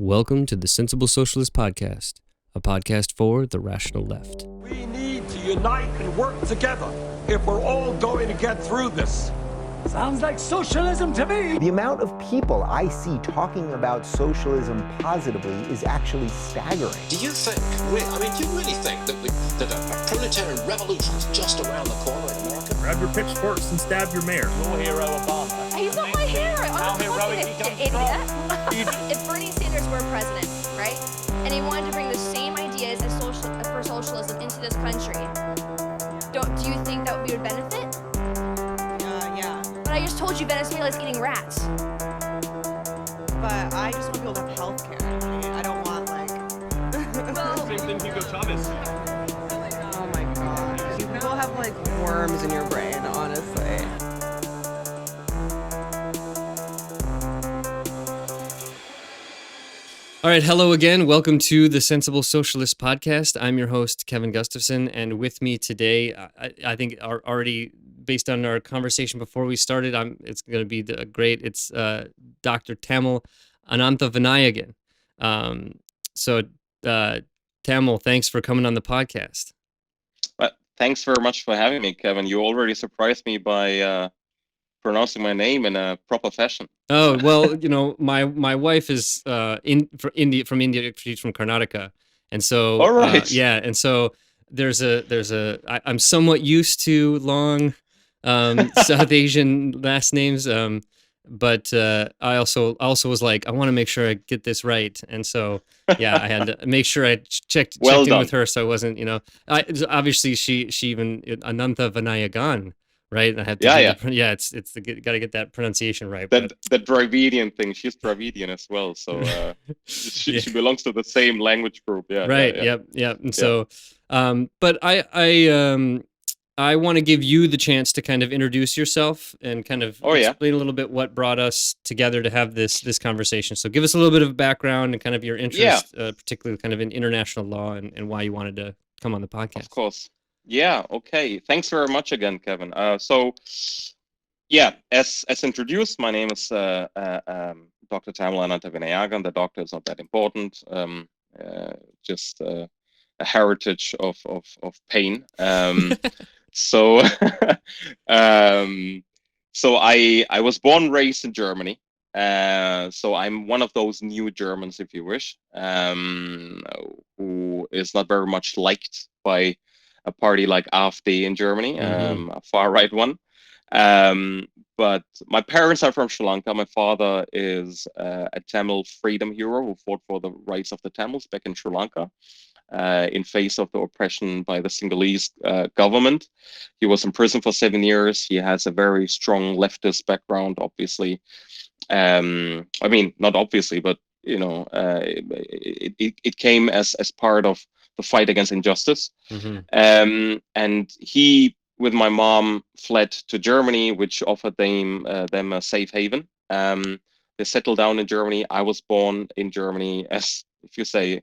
Welcome to the Sensible Socialist Podcast, a podcast for the rational left. We need to unite and work together if we're all going to get through this. Sounds like socialism to me. The amount of people I see talking about socialism positively is actually staggering. Do you really think that a proletarian revolution is just around the corner in America? Grab your pitchforks and stab your mayor. Your hero, Obama. He's not my hero. How heroic he comes from. If Bernie Sanders were president, right, and he wanted to bring the same ideas as for socialism into this country, do you think that we would benefit? Yeah. But I just told you Venezuela is eating rats. But I just want people to have health care. I don't want, Same thing Hugo Chavez. Oh my god. You people have, worms in your brain, honestly. All right, hello again. Welcome to the Sensible Socialist Podcast. I'm your host, Kevin Gustafson, and with me today, I think already based on our conversation before we started, it's going to be great. It's Dr. Thamil Ananthavinayagan. Thamil, thanks for coming on the podcast. Thanks very much for having me, Kevin. You already surprised me by pronouncing my name in a proper fashion. Oh, well, my wife is from India. She's from Karnataka, and so all right, and so I'm somewhat used to long South Asian last names, but I also was like, I want to make sure I get this right, and so I had to make sure I checked in with her, so I wasn't, obviously she even Ananthavinayagan. Right, I had to it's got to get that pronunciation right. The Dravidian thing. She's Dravidian as well, so she belongs to the same language group. Yeah. Right. Yeah. And so, but I want to give you the chance to kind of introduce yourself and kind of explain a little bit what brought us together to have this conversation. So, give us a little bit of background and kind of your interest, particularly kind of in international law and why you wanted to come on the podcast. Of course. Yeah. Okay. Thanks very much again, Kevin. As introduced, my name is Dr. Thamil Ananthavinayagan. The doctor is not that important. Just a heritage of pain. So I was born and raised in Germany. So I'm one of those new Germans, if you wish, who is not very much liked by a party like AfD in Germany, a far-right one. But my parents are from Sri Lanka. My father is a Tamil freedom hero who fought for the rights of the Tamils back in Sri Lanka in face of the oppression by the Sinhalese government. He was in prison for 7 years. He has a very strong leftist background, obviously. Not obviously, but it came as part of the fight against injustice. And he, with my mom, fled to Germany, which offered them a safe haven. They settled down in Germany. I was born in Germany as a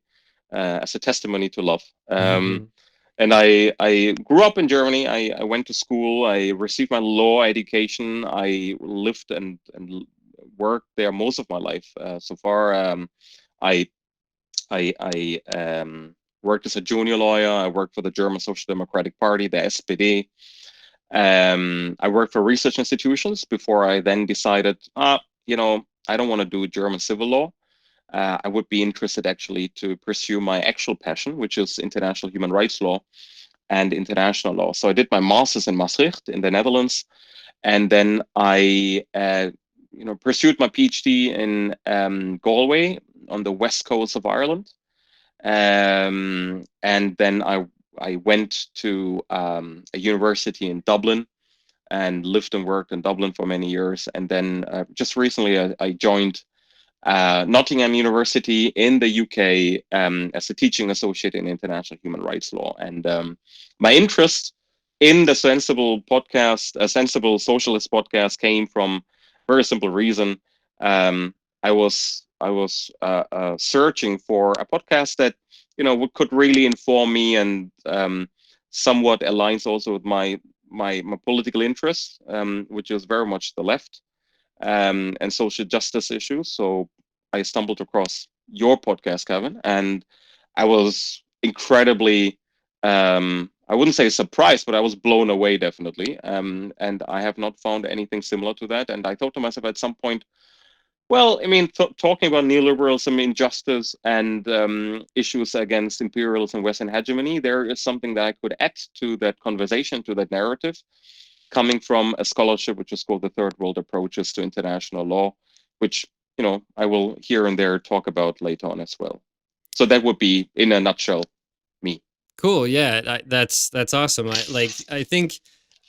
testimony to love. And I grew up in Germany. I went to school. I received my law education. I lived and worked there most of my life. So far, I worked as a junior lawyer. I worked for the German Social Democratic Party, the SPD. I worked for research institutions before I then decided, I don't want to do German civil law. I would be interested actually to pursue my actual passion, which is international human rights law and international law. So I did my master's in Maastricht in the Netherlands. And then I pursued my PhD in Galway on the west coast of Ireland. And then I went to a university in Dublin and lived and worked in Dublin for many years. And then just recently I joined Nottingham University in the UK as a teaching associate in international human rights law. And my interest in the Sensible Socialist podcast came from a very simple reason. I was searching for a podcast that could really inform me and somewhat aligns also with my political interests, which is very much the left. and social justice issues. So I stumbled across your podcast, Kevin, and I was incredibly, I wouldn't say surprised, but I was blown away, definitely. And I have not found anything similar to that. And I thought to myself at some point, well, I mean, talking about neoliberalism, injustice, and issues against imperialism and Western hegemony, there is something that I could add to that conversation, to that narrative, coming from a scholarship which is called the Third World Approaches to International Law, which, I will here and there talk about later on as well. So that would be, in a nutshell, me. Cool. Yeah, that's awesome. I think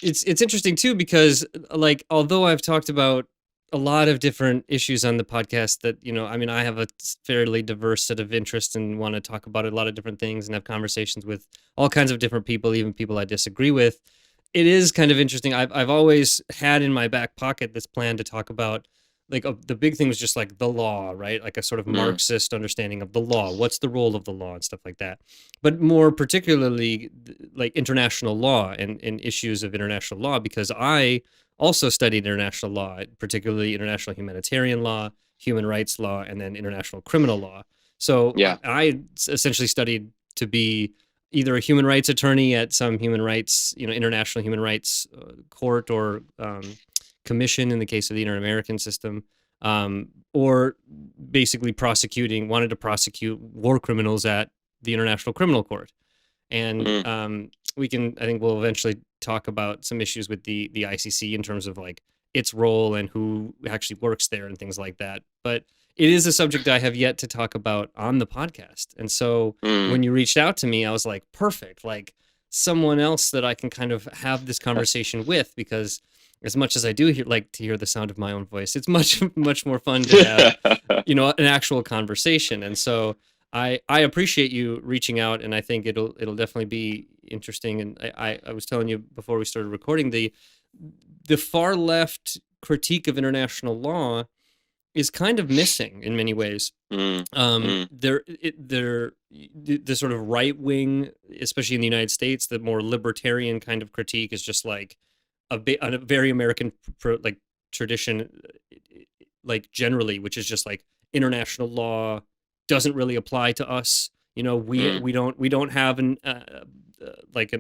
it's interesting too because although I've talked about a lot of different issues on the podcast that I mean I have a fairly diverse set of interests and want to talk about a lot of different things and have conversations with all kinds of different people, even people I disagree with. It is kind of interesting. I've always had in my back pocket this plan to talk about the big thing was just like the law, right? Like a sort of Marxist understanding of the law. What's the role of the law and stuff like that. But more particularly like international law and issues of international law, because I also studied international law, particularly international humanitarian law, human rights law, and then international criminal law. So I essentially studied to be either a human rights attorney at some human rights, international human rights court or commission in the case of the Inter-American system, or basically wanted to prosecute war criminals at the International Criminal Court. And I think we'll eventually talk about some issues with the ICC in terms of like its role and who actually works there and things like that. But it is a subject I have yet to talk about on the podcast. And so when you reached out to me, I was like, perfect, like someone else that I can kind of have this conversation with, because as much as I do like to hear the sound of my own voice, it's much more fun to have, an actual conversation. And so I appreciate you reaching out, and I think it'll definitely be interesting. And I was telling you before we started recording, the far left critique of international law is kind of missing in many ways. The sort of right wing, especially in the United States, the more libertarian kind of critique is just like a very American tradition, like generally, which is just like international law doesn't really apply to us. We don't have an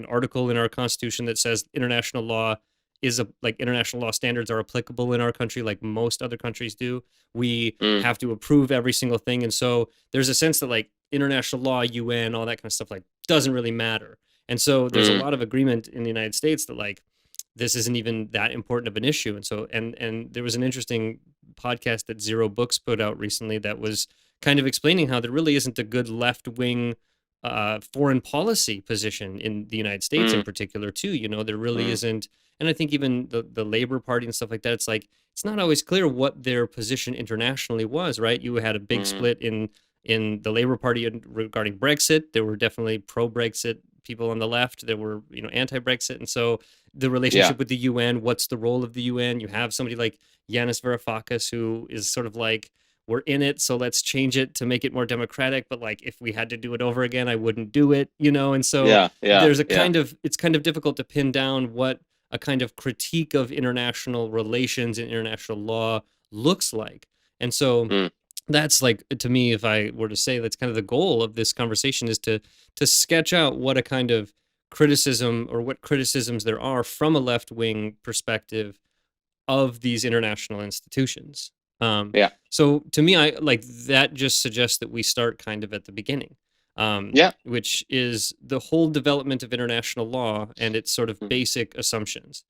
article in our Constitution that says international law international law standards are applicable in our country like most other countries do. We have to approve every single thing, and so there's a sense that like international law, UN, all that kind of stuff like doesn't really matter. And so there's a lot of agreement in the United States that like this isn't even that important of an issue. And so, and there was an interesting podcast that Zero Books put out recently that was kind of explaining how there really isn't a good left-wing foreign policy position in the United States in particular too. There really isn't. And I think even the Labor Party and stuff like that, it's like, it's not always clear what their position internationally was, right? You had a big split in the Labor Party regarding Brexit. There were definitely pro-Brexit people on the left. There were, anti-Brexit. And so the relationship with the UN, what's the role of the UN? You have somebody like Yanis Varoufakis, who is sort of like, we're in it, so let's change it to make it more democratic. But like, if we had to do it over again, I wouldn't do it, And so there's it's kind of difficult to pin down what a kind of critique of international relations and international law looks like. And so that's like, to me, if I were to say, that's kind of the goal of this conversation, is to sketch out what a kind of criticism or what criticisms there are from a left-wing perspective of these international institutions. So to me, I like that just suggests that we start kind of at the beginning, which is the whole development of international law and its sort of basic assumptions.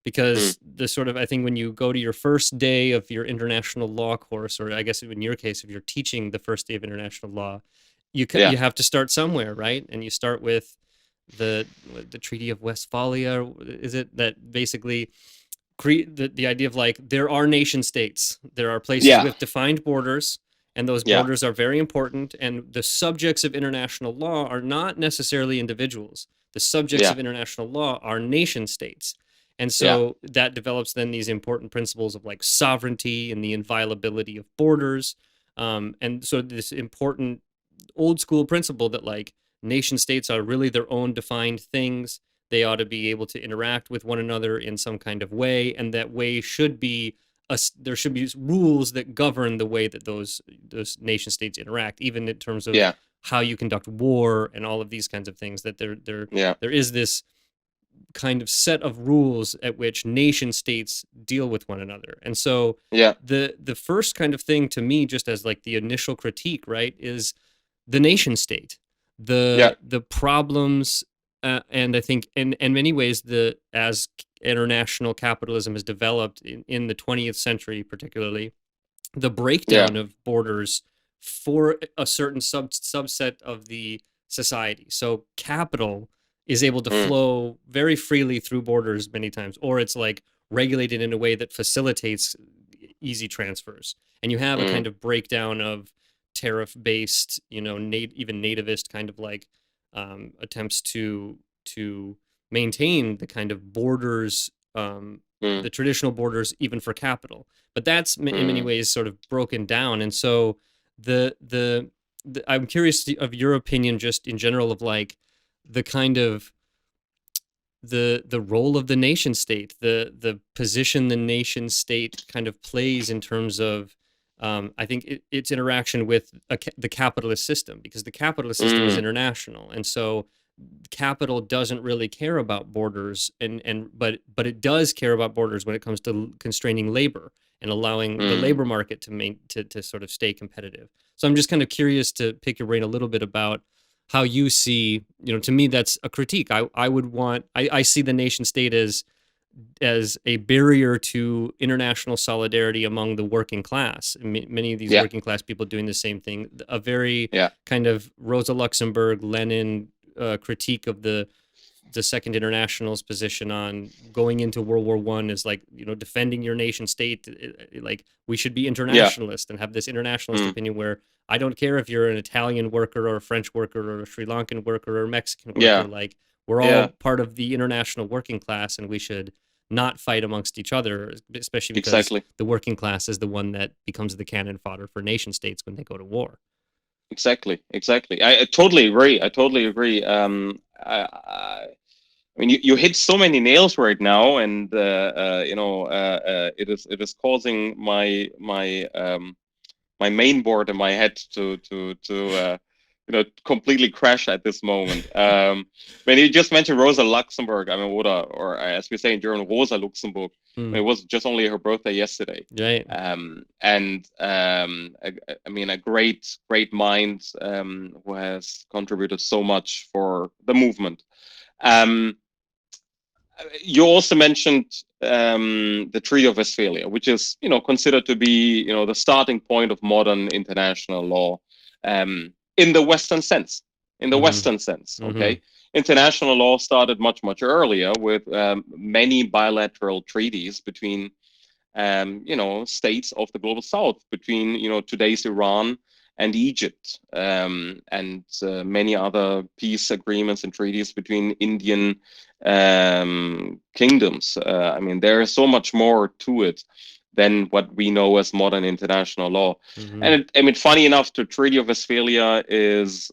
Because I think when you go to your first day of your international law course, or I guess in your case, if you're teaching the first day of international law, you have to start somewhere, right? And you start with the Treaty of Westphalia, is it, that basically the idea of like, there are nation states, there are places with defined borders, and those borders are very important, and the subjects of international law are not necessarily individuals. The subjects of international law are nation states. And so that develops then these important principles of like sovereignty and the inviolability of borders. And so this important old school principle that like nation states are really their own defined things. They ought to be able to interact with one another in some kind of way. And that way should be there should be rules that govern the way that those nation states interact, even in terms of Yeah. how you conduct war and all of these kinds of things. That there is this kind of set of rules at which nation states deal with one another. And so Yeah. the first kind of thing to me, just as like the initial critique, right, is the nation state, the problems, and I think in many ways, as international capitalism has developed in the 20th century, particularly, the breakdown of borders for a certain subset of the society. So capital is able to flow very freely through borders many times, or it's like regulated in a way that facilitates easy transfers. And you have a kind of breakdown of tariff-based, even nativist kind of like attempts to maintain the kind of borders, the traditional borders, even for capital. But that's in many ways sort of broken down. And so I'm curious of your opinion, just in general, of like the kind of the role of the nation state, the position the nation state kind of plays in terms of I think its interaction with the capitalist system, because the capitalist system is international, and so capital doesn't really care about borders, but it does care about borders when it comes to constraining labor and allowing the labor market to sort of stay competitive. So I'm just kind of curious to pick your brain a little bit about how you see, to me, that's a critique. I see the nation state as a barrier to international solidarity among the working class. Many of these working class people doing the same thing. A very kind of Rosa Luxemburg, Lenin critique of the Second International's position on going into World War I is like, defending your nation state. Like, we should be internationalist and have this internationalist opinion where I don't care if you're an Italian worker or a French worker or a Sri Lankan worker or a Mexican worker. Like, we're all part of the international working class, and we should not fight amongst each other, especially because the working class is the one that becomes the cannon fodder for nation states when they go to war. Exactly. I totally agree. I mean, you hit so many nails right now, and it is causing my main board in my head to completely crash at this moment. When you just mentioned Rosa Luxemburg, I mean, or as we say in German, Rosa Luxemburg. I mean, it was just only her birthday yesterday. Right. I mean, a great mind who has contributed so much for the movement. You also mentioned the Treaty of Westphalia, which is, considered to be, the starting point of modern international law, in the Western sense. Okay. International law started much earlier with many bilateral treaties between, states of the global South, between, today's Iran and Egypt, and many other peace agreements and treaties between Indian kingdoms. I mean, there is so much more to it than what we know as modern international law. And funny enough, the Treaty of Westphalia is,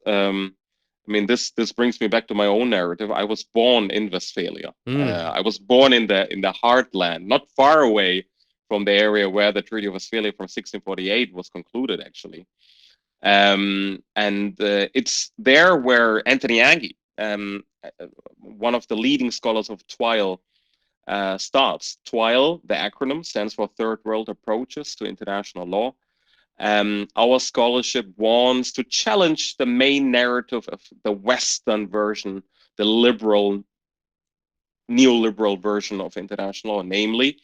this brings me back to my own narrative. I was born in Westphalia. I was born in the heartland, not far away from the area where the Treaty of Westphalia from 1648 was concluded, actually. It's there where Anthony Agee, one of the leading scholars of TWILE, starts. TWILE, the acronym, stands for Third World Approaches to International Law. Our scholarship wants to challenge the main narrative of the Western version, the neoliberal version of international law. Namely,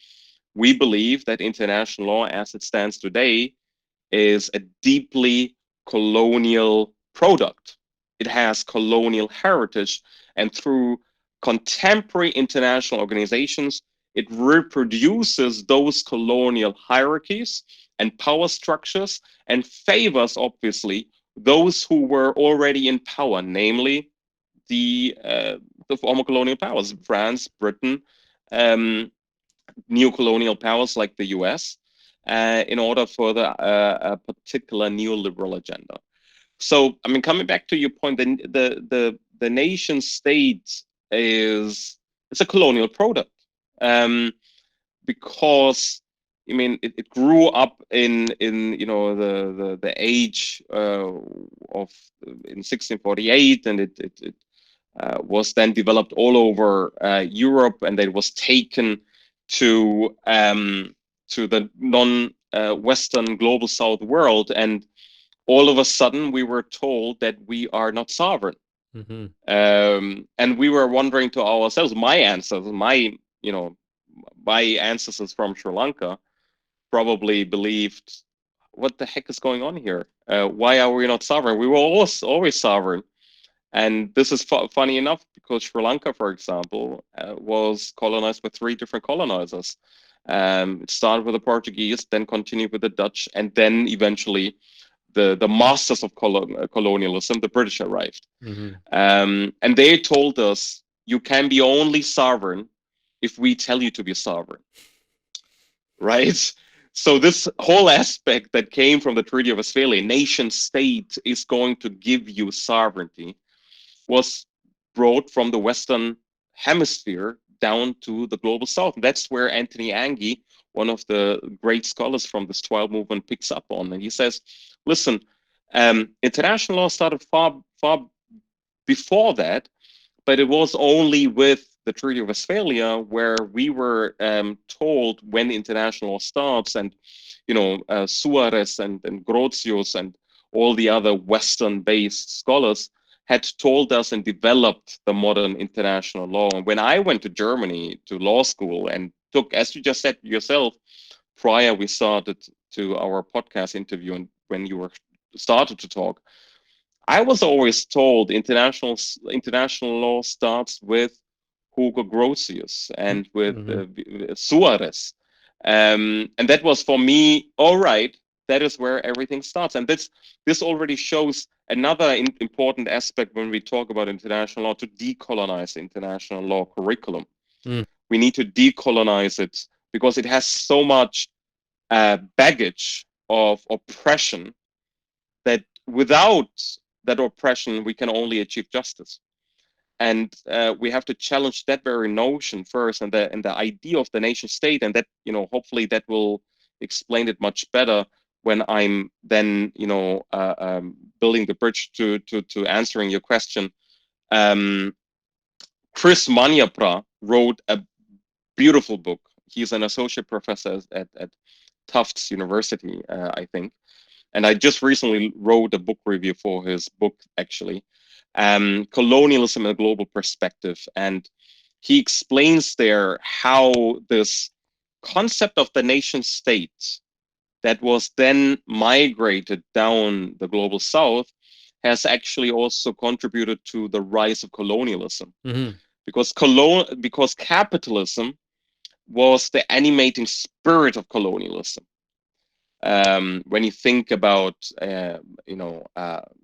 we believe that international law as it stands today is a deeply colonial product. It has colonial heritage, and through contemporary international organizations, it reproduces those colonial hierarchies and power structures and favors, obviously, those who were already in power, namely the former colonial powers, France, Britain, neo-colonial powers like the US, in order for a particular neoliberal agenda. So, I mean, coming back to your point, the nation state it's a colonial product, because I mean, it grew up in the age of in 1648, and it was then developed all over Europe, and it was taken to the non-Western global South world, and all of a sudden we were told that we are not sovereign. Mm-hmm. And we were wondering to ourselves, my ancestors from Sri Lanka probably believed, what the heck is going on here? Why are we not sovereign? We were always sovereign. And this is funny enough, because Sri Lanka, for example, was colonized by 3 different colonizers. It started with the Portuguese, then continued with the Dutch, and then eventually the masters of colonialism, the British, arrived. Mm-hmm. And they told us, you can be only sovereign if we tell you to be sovereign. Right? So this whole aspect that came from the Treaty of Westphalia, nation state is going to give you sovereignty, was brought from the Western Hemisphere down to the global South. And that's where Anthony Angie, one of the great scholars from this 12 movement, picks up on. And he says, listen, international law started far before that, but it was only with the Treaty of Westphalia where we were told when international law starts, and Suarez and Grotius and all the other Western-based scholars had told us and developed the modern international law. And when I went to Germany to law school and took, as you just said yourself, prior we started to our podcast interview, and when you were started to talk, I was always told international law starts with Hugo Grotius and with Suarez. And that was for me, all right, that is where everything starts. And this already shows another important aspect when we talk about international law, to decolonize the international law curriculum. We need to decolonize it because it has so much baggage of oppression that without that oppression, we can only achieve justice. And we have to challenge that very notion first, and the idea of the nation state, and that hopefully that will explain it much better when I'm then building the bridge to answering your question. Chris Manyapra wrote a beautiful book. He's an associate professor at Tufts University, I think. And I just recently wrote a book review for his book, actually. Colonialism in a Global Perspective. And he explains there how this concept of the nation state that was then migrated down the global South has actually also contributed to the rise of colonialism. Mm-hmm. Because capitalism was the animating spirit of colonialism. When you think about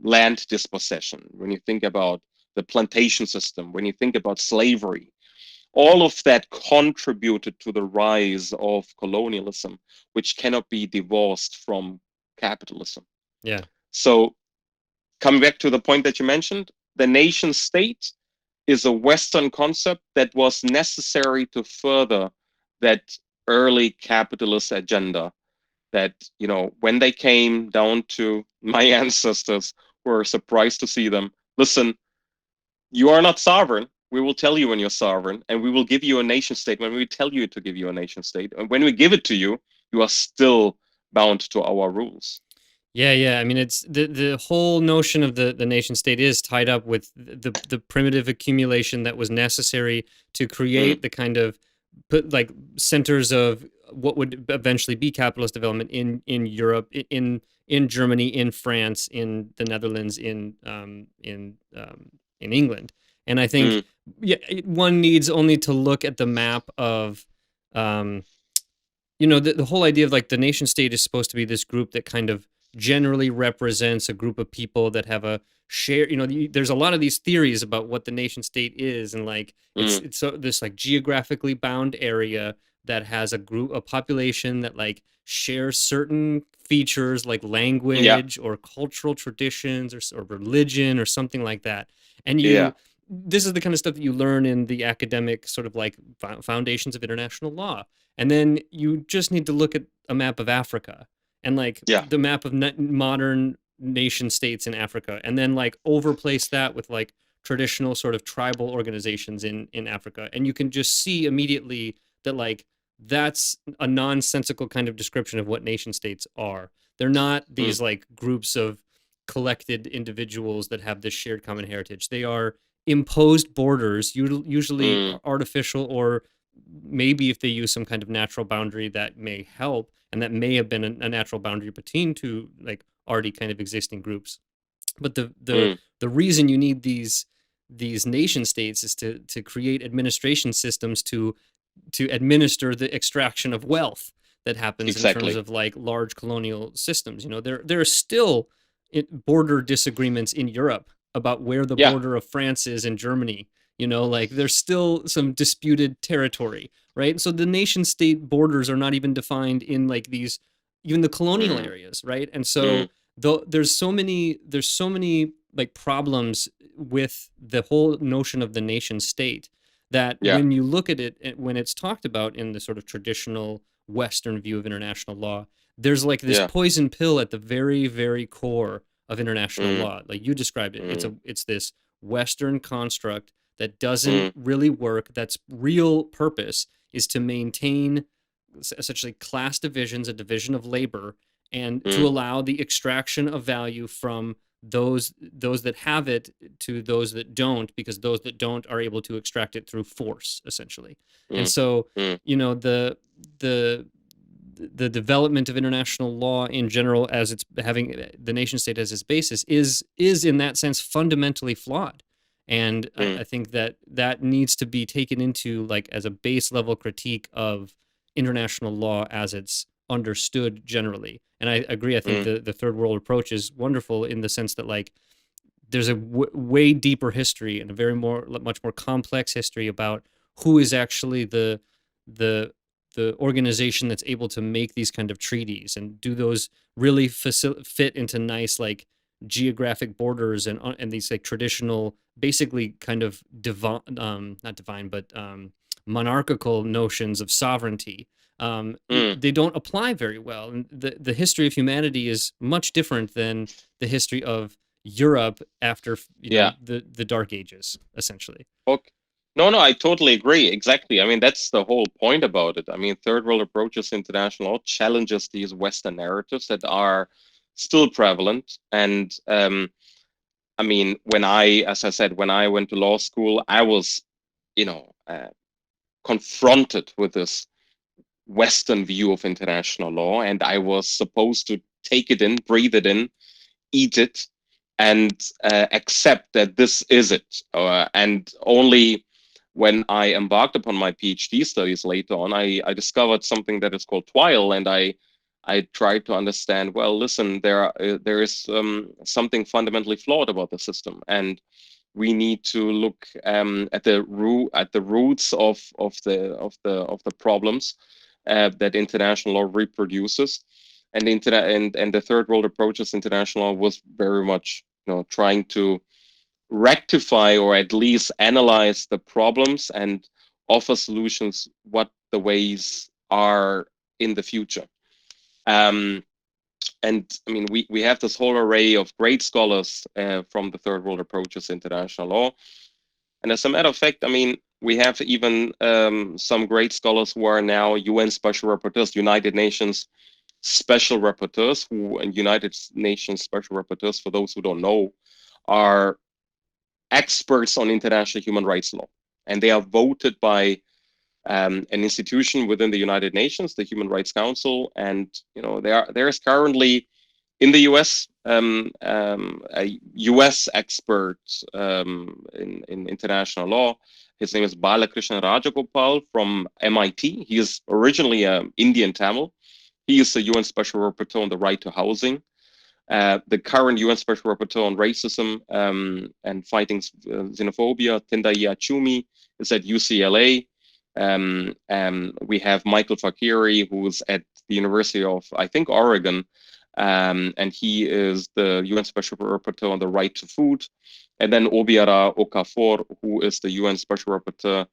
land dispossession, when you think about the plantation system, when you think about slavery, all of that contributed to the rise of colonialism, which cannot be divorced from capitalism. Yeah. So coming back to the point that you mentioned, the nation state is a Western concept that was necessary to further that early capitalist agenda. That, when they came down to my ancestors, were surprised to see them. Listen, you are not sovereign. We will tell you when you're sovereign, and we will give you a nation state when we tell you to give you a nation state. And when we give it to you, you are still bound to our rules. Yeah. I mean, it's the whole notion of the nation state is tied up with the primitive accumulation that was necessary to create the kind of centers of what would eventually be capitalist development in Europe, in Germany, in France, in the Netherlands, in England. And I think one needs only to look at the map of the whole idea of the nation state is supposed to be this group that kind of generally represents a group of people that have a share. There's a lot of these theories about what the nation state is, and it's this geographically bound area that has a population that shares certain features like language or cultural traditions or religion or something like that. And this is the kind of stuff that you learn in the academic sort of foundations of international law. And then you just need to look at a map of Africa and like Yeah. the map of modern nation states in Africa, and then like overplace that with like traditional sort of tribal organizations in Africa, and you can just see immediately that like that's a nonsensical kind of description of what nation states are. They're not these like groups of collected individuals that have this shared common heritage. They are imposed borders, usually artificial, or maybe if they use some kind of natural boundary that may help, and that may have been a natural boundary between two like already kind of existing groups. But the reason you need these nation states is to create administration systems to administer the extraction of wealth that happens in terms of like large colonial systems. You know, there are still border disagreements in Europe about where the border of France is in Germany. You know, like there's still some disputed territory, right? So the nation state borders are not even defined in like these, even the colonial areas, right? And so there's so many like problems with the whole notion of the nation state that when you look at it, when it's talked about in the sort of traditional Western view of international law, there's like this poison pill at the very, very core of international law. Like you described it, it's this Western construct that doesn't really work. That's real purpose is to maintain essentially class divisions, a division of labor, and to allow the extraction of value from those that have it to those that don't, because those that don't are able to extract it through force, essentially. And so, you know, the development of international law in general, as it's having the nation state as its basis, is in that sense fundamentally flawed. And I think that needs to be taken into like as a base level critique of international law as it's understood generally. And I agree. I think the third world approach is wonderful in the sense that like there's a way deeper history and a much more complex history about who is actually the organization that's able to make these kind of treaties, and do those really fit into nice like geographic borders and these like traditional, basically kind of not divine, but monarchical notions of sovereignty. They don't apply very well. And the history of humanity is much different than the history of Europe after the Dark Ages, essentially. Okay. No, I totally agree. Exactly. I mean, that's the whole point about it. I mean, third world approaches international law challenges these Western narratives that are still prevalent. And I mean, as I said, when I went to law school, I was, confronted with this Western view of international law, and I was supposed to take it in, breathe it in, eat it, and accept that this is it. And only when I embarked upon my PhD studies later on, I discovered something that is called TWILE, and I tried to understand, well, listen, there is something fundamentally flawed about the system, and we need to look at the roots of the problems that international law reproduces. And the third world approaches international law was very much trying to rectify, or at least analyze, the problems and offer solutions what the ways are in the future. And I mean, we have this whole array of great scholars from the third world approaches international law. And as a matter of fact, I mean, we have even some great scholars who are now UN Special Rapporteurs, United Nations Special Rapporteurs, and United Nations Special Rapporteurs, for those who don't know, are experts on international human rights law. And they are voted by an institution within the United Nations, the Human Rights Council. And, there is currently in the US, a US expert in international law. His name is Balakrishnan Rajagopal from MIT. He is originally an Indian Tamil. He is the UN Special Rapporteur on the right to housing. The current UN Special Rapporteur on racism and fighting xenophobia, Tendai Achumi, is at UCLA. We have Michael Fakiri, who is at the University of, I think, Oregon, and he is the UN Special Rapporteur on the right to food. And then Obiara Okafor, who is the UN Special Rapporteur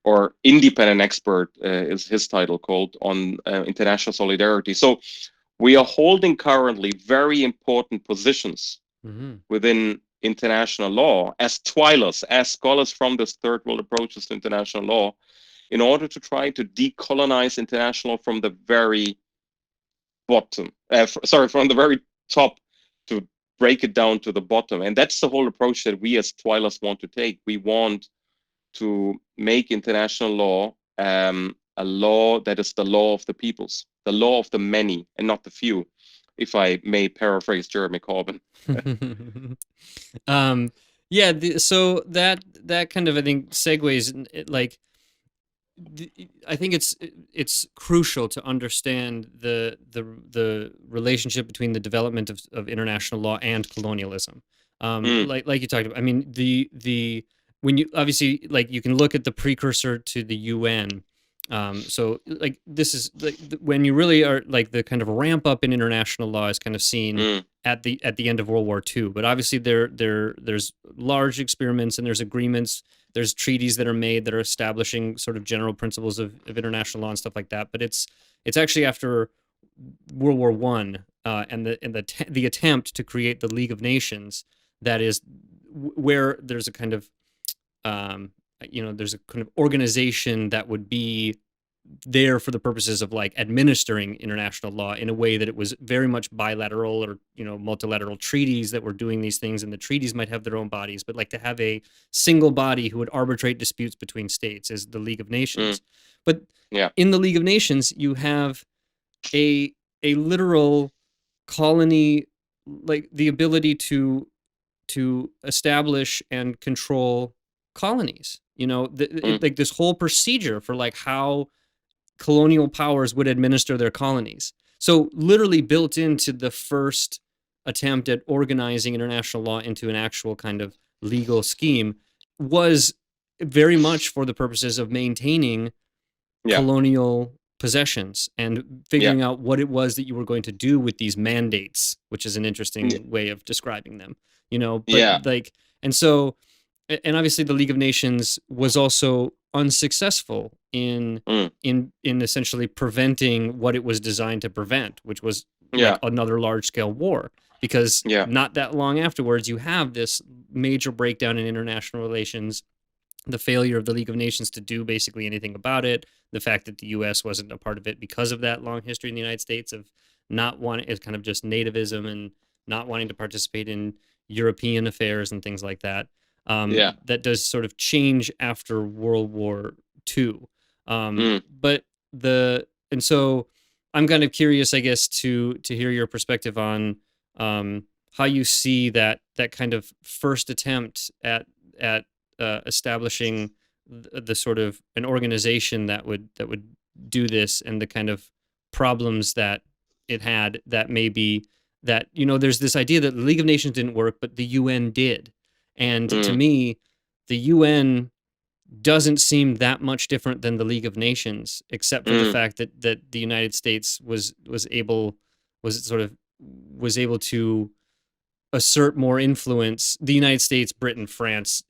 or independent expert is his title called, on international solidarity. So we are holding currently very important positions within international law as twilas, as scholars from this third world approaches to international law, in order to try to decolonize international law from the very bottom, from the very top, to break it down to the bottom. And that's the whole approach that we as twilas want to take. We want to make international law a law that is the law of the peoples, the law of the many and not the few, if I may paraphrase Jeremy Corbyn. So that kind of, I think, segues, like, I think it's crucial to understand the relationship between the development of international law and colonialism. Like you talked about. I mean, when you obviously, like, you can look at the precursor to the UN. So like, this is like when you really are, like, the kind of ramp up in international law is kind of seen at the end of World War II. But obviously there's large experiments and there's agreements. There's treaties that are made that are establishing sort of general principles of international law and stuff like that. But it's actually after World War I and the attempt to create the League of Nations that is where there's a kind of there's a kind of organization that would be there for the purposes of, like, administering international law in a way that it was very much bilateral or, multilateral treaties that were doing these things, and the treaties might have their own bodies, but, like, to have a single body who would arbitrate disputes between states is the League of Nations. But in the League of Nations, you have a literal colony, like the ability to establish and control colonies. Like this whole procedure for, like, how colonial powers would administer their colonies. So literally built into the first attempt at organizing international law into an actual kind of legal scheme was very much for the purposes of maintaining colonial possessions and figuring out what it was that you were going to do with these mandates, which is an interesting way of describing them, like, and so, and obviously the League of Nations was also unsuccessful in essentially preventing what it was designed to prevent, which was like another large scale war, because not that long afterwards you have this major breakdown in international relations, the failure of the League of Nations to do basically anything about it, the fact that the US wasn't a part of it because of that long history in the United States of not wanting, it's kind of just nativism and not wanting to participate in European affairs and things like that. That does sort of change after World War II. And so I'm kind of curious, I guess, to hear your perspective on how you see that kind of first attempt at establishing the sort of an organization that would do this, and the kind of problems that it had, that maybe that, there's this idea that the League of Nations didn't work, but the UN did. And to me, the UN doesn't seem that much different than the League of Nations, except for the fact that the United States was able to assert more influence. The United States, Britain, France,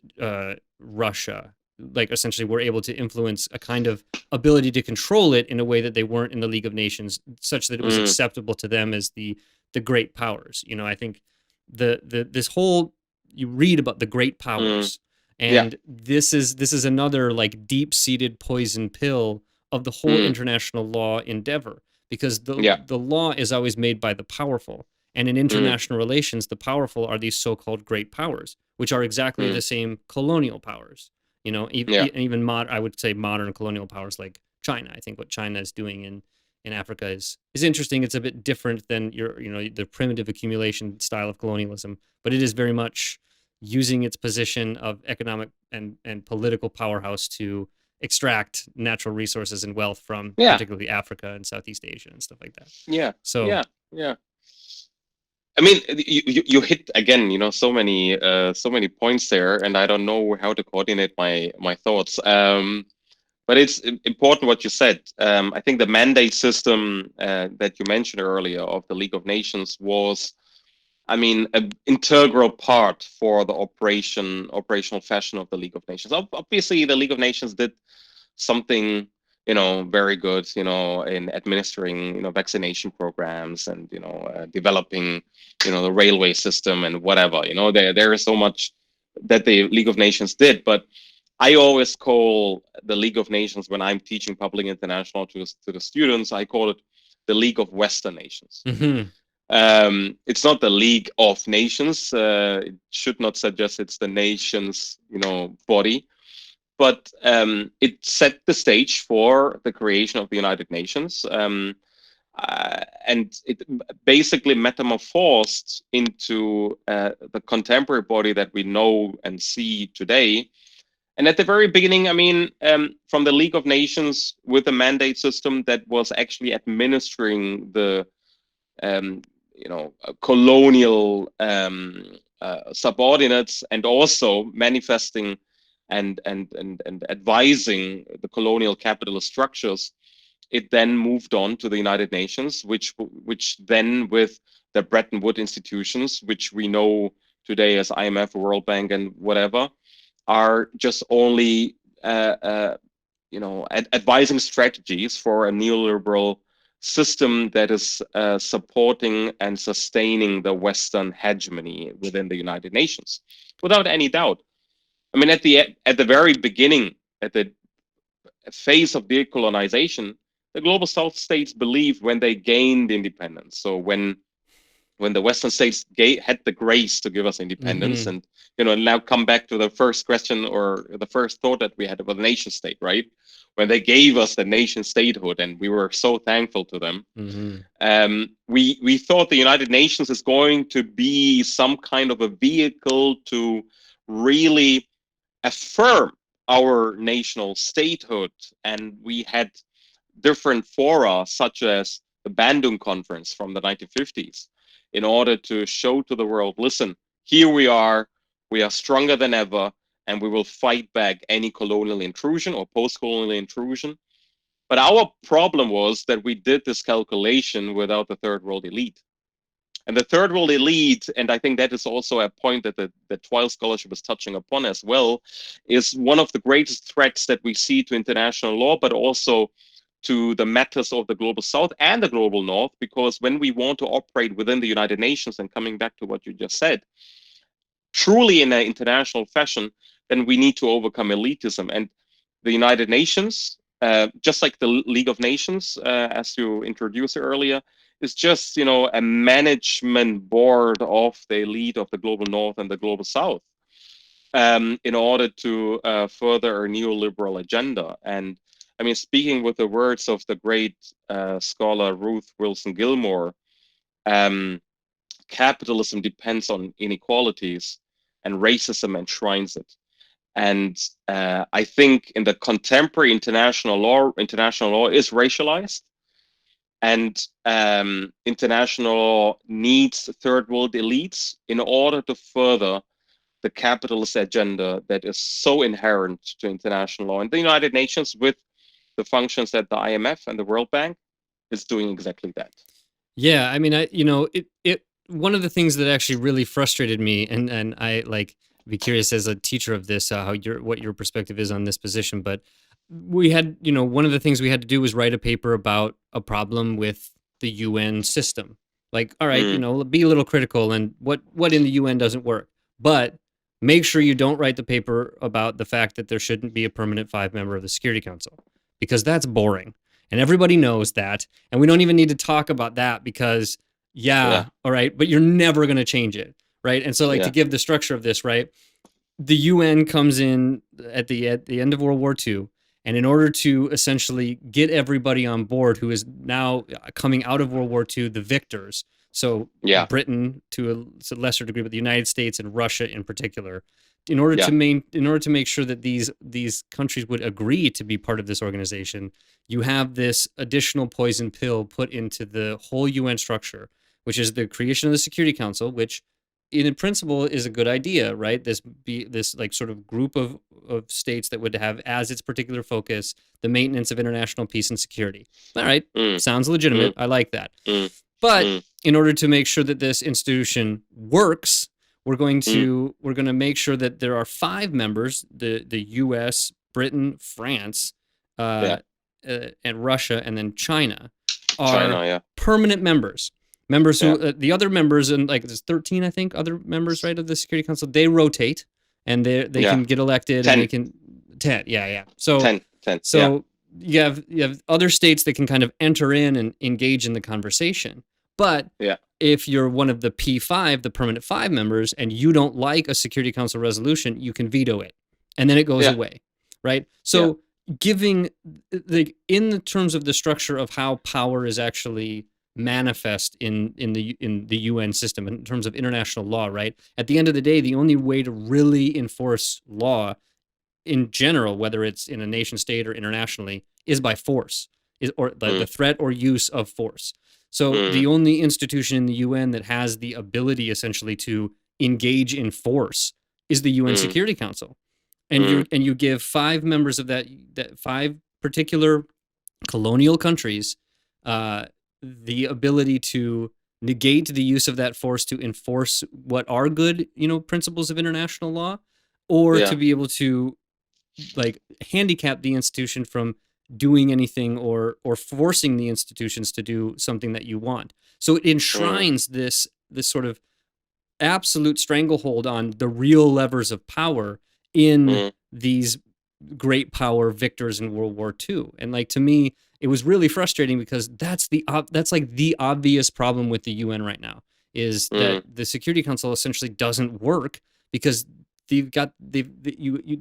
Russia, like, essentially were able to influence a kind of ability to control it in a way that they weren't in the League of Nations, such that it was acceptable to them as the great powers. I think this whole, you read about the great powers, and this is another, like, deep-seated poison pill of the whole international law endeavor, because the law is always made by the powerful, and in international relations, the powerful are these so-called great powers, which are exactly the same colonial powers. Even I would say modern colonial powers like China. I think what China is doing in Africa is interesting. It's a bit different than the primitive accumulation style of colonialism, but it is very much using its position of economic and political powerhouse to extract natural resources and wealth from particularly Africa and Southeast Asia and stuff like that. I mean, you hit again, so many points there, and I don't know how to coordinate my thoughts. But it's important what you said. I think the mandate system that you mentioned earlier of the League of Nations was, I mean, an integral part for the operational fashion of the League of Nations. Obviously, the League of Nations did something, very good, in administering, vaccination programs and, developing, the railway system and whatever. There is so much that the League of Nations did, but I always call the League of Nations, when I'm teaching public international to the students, I call it the League of Western Nations. Mm-hmm. It's not the League of Nations. It should not suggest it's the nations, body, but it set the stage for the creation of the United Nations. And it basically metamorphosed into the contemporary body that we know and see today. And at the very beginning, from the League of Nations with a mandate system that was actually administering the colonial subordinates, and also manifesting and advising the colonial capitalist structures, it then moved on to the United Nations, which then, with the Bretton Woods institutions, which we know today as IMF, World Bank, and whatever, are just only advising strategies for a neoliberal system that is supporting and sustaining the Western hegemony within the United Nations, without any doubt. At the very beginning, at the phase of decolonization, the global South states believed, when they gained independence, so when the Western states had the grace to give us independence, and now come back to the first question, or the first thought that we had about the nation state, right? When they gave us the nation statehood, and we were so thankful to them, we thought the United Nations is going to be some kind of a vehicle to really affirm our national statehood. And we had different fora, such as the Bandung Conference from the 1950s, in order to show to the world, listen, here we are stronger than ever, and we will fight back any colonial intrusion or post-colonial intrusion. But our problem was that we did this calculation without the third world elite. And the third world elite, and I think that is also a point that the Twile Scholarship is touching upon as well, is one of the greatest threats that we see to international law, but also to the matters of the global South and the global North, because when we want to operate within the United Nations, and coming back to what you just said, truly in an international fashion, then we need to overcome elitism. And the United Nations, just like the League of Nations, as you introduced earlier, is just, a management board of the elite of the global North and the global South, in order to further a neoliberal agenda. And speaking with the words of the great scholar Ruth Wilson Gilmore, capitalism depends on inequalities, and racism enshrines it. And I think in the contemporary international law is racialized, and international law needs third world elites in order to further the capitalist agenda that is so inherent to international law. And the United Nations, with the functions that the IMF and the World Bank, is doing exactly that. Yeah, one of the things that actually really frustrated me, and I be curious as a teacher of this, what your perspective is on this position. But we had, one of the things we had to do was write a paper about a problem with the UN system. All right, be a little critical, and what in the UN doesn't work, but make sure you don't write the paper about the fact that there shouldn't be a permanent 5-member of the Security Council, because that's boring. And everybody knows that. And we don't even need to talk about that, because all right, but you're never going to change it, right? And so to give the structure of this, right, the UN comes in at the end of World War II, and in order to essentially get everybody on board who is now coming out of World War II, the victors, so Britain to a lesser degree, but the United States and Russia in particular, in order to make sure that these countries would agree to be part of this organization, you have this additional poison pill put into the whole UN structure, which is the creation of the Security Council, which in principle is a good idea, right? This sort of group of states that would have as its particular focus the maintenance of international peace and security. All right, sounds legitimate. I like that. But in order to make sure that this institution works, we're going to make sure that there are 5 members: the U.S., Britain, France, and Russia, and then China are China, permanent members. Members who the other members, and like there's 13, I think, other members, right, of the Security Council. They rotate, and they can get elected, 10. and they can 10. Yeah. So 10. So you have other states that can kind of enter in and engage in the conversation. But if you're one of the P5, the permanent 5 members, and you don't like a Security Council resolution, you can veto it, and then it goes away, right? So giving in the terms of the structure of how power is actually manifest in the UN system in terms of international law, right? At the end of the day, the only way to really enforce law in general, whether it's in a nation state or internationally, is by force, or the threat or use of force. So the only institution in the UN that has the ability essentially to engage in force is the UN Security Council. And you give 5 members of that 5 particular colonial countries the ability to negate the use of that force to enforce what are good, principles of international law, or to be able to like handicap the institution from doing anything or forcing the institutions to do something that you want. So it enshrines this sort of absolute stranglehold on the real levers of power in these great power victors in World War II. And like, to me, it was really frustrating because that's like the obvious problem with the UN right now, is that the Security Council essentially doesn't work because you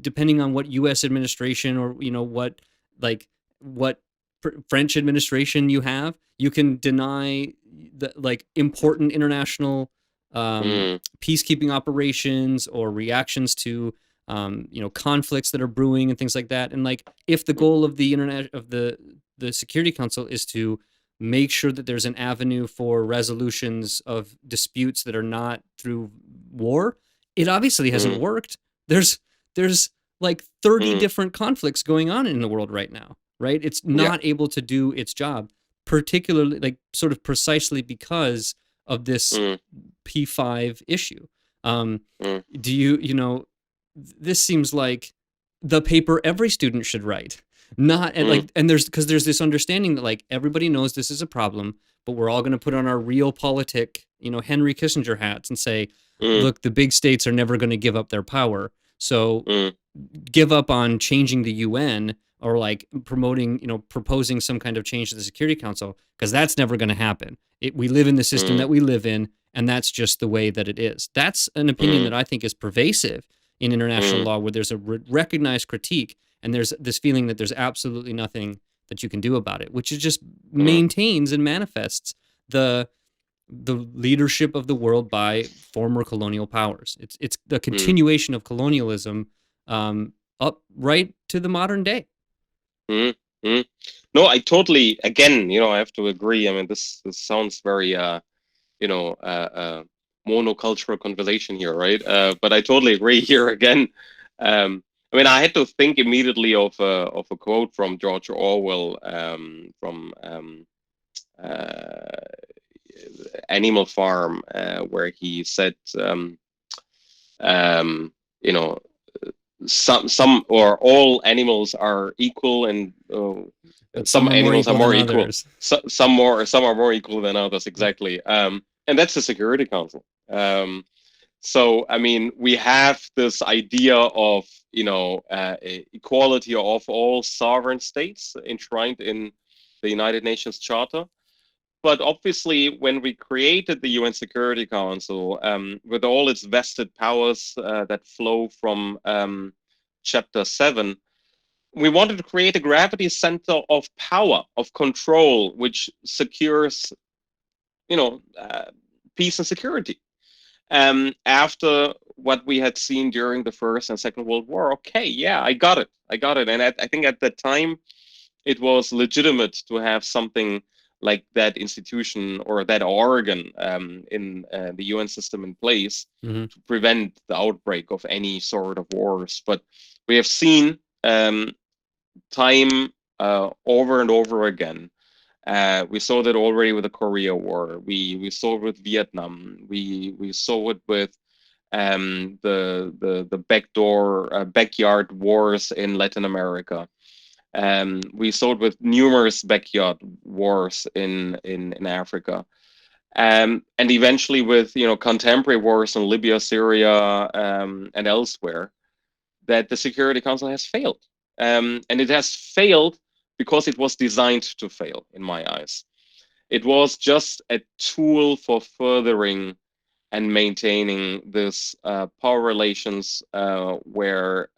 depending on what U.S. administration or what French administration you have, you can deny the like important international peacekeeping operations or reactions to conflicts that are brewing and things like that. And like, if the goal of the Security Council is to make sure that there's an avenue for resolutions of disputes that are not through war, it obviously hasn't worked. There's like 30 different conflicts going on in the world right now, right? It's not able to do its job, particularly like sort of precisely because of this P5 issue. Do you this seems like the paper every student should write. And there's this understanding that like everybody knows this is a problem, but we're all going to put on our real politic, Henry Kissinger hats and say, look, the big states are never going to give up their power. So give up on changing the UN or like proposing some kind of change to the Security Council, because that's never going to happen. We live in the system that we live in, and that's just the way that it is. That's an opinion that I think is pervasive in international law, where there's a recognized critique and there's this feeling that there's absolutely nothing that you can do about it, which is just maintains and manifests the leadership of the world by former colonial powers. It's the continuation of colonialism up right to the modern day. No, I totally, again, I have to agree. I mean, this sounds very, monocultural conversation here, right? But I totally agree here again. I mean, I had to think immediately of a quote from George Orwell from Animal Farm, where he said, some or all animals are equal, and some animals are more equal. Some are more equal than others. Exactly. And that's the Security Council. So, I mean, we have this idea of, equality of all sovereign states enshrined in the United Nations Charter. But obviously, when we created the UN Security Council, with all its vested powers that flow from Chapter 7, we wanted to create a gravity center of power, of control, which secures, peace and security. After what we had seen during the First and Second World War, okay, yeah, I got it. And I think at that time, it was legitimate to have something like that institution or that organ in the UN system in place to prevent the outbreak of any sort of wars. But we have seen time over and over again. We saw that already with the Korea War. We saw it with Vietnam. We saw it with the backyard wars in Latin America. We saw it with numerous backyard wars in Africa. And eventually with, contemporary wars in Libya, Syria, and elsewhere, that the Security Council has failed. And it has failed because it was designed to fail, in my eyes. It was just a tool for furthering and maintaining this power relations where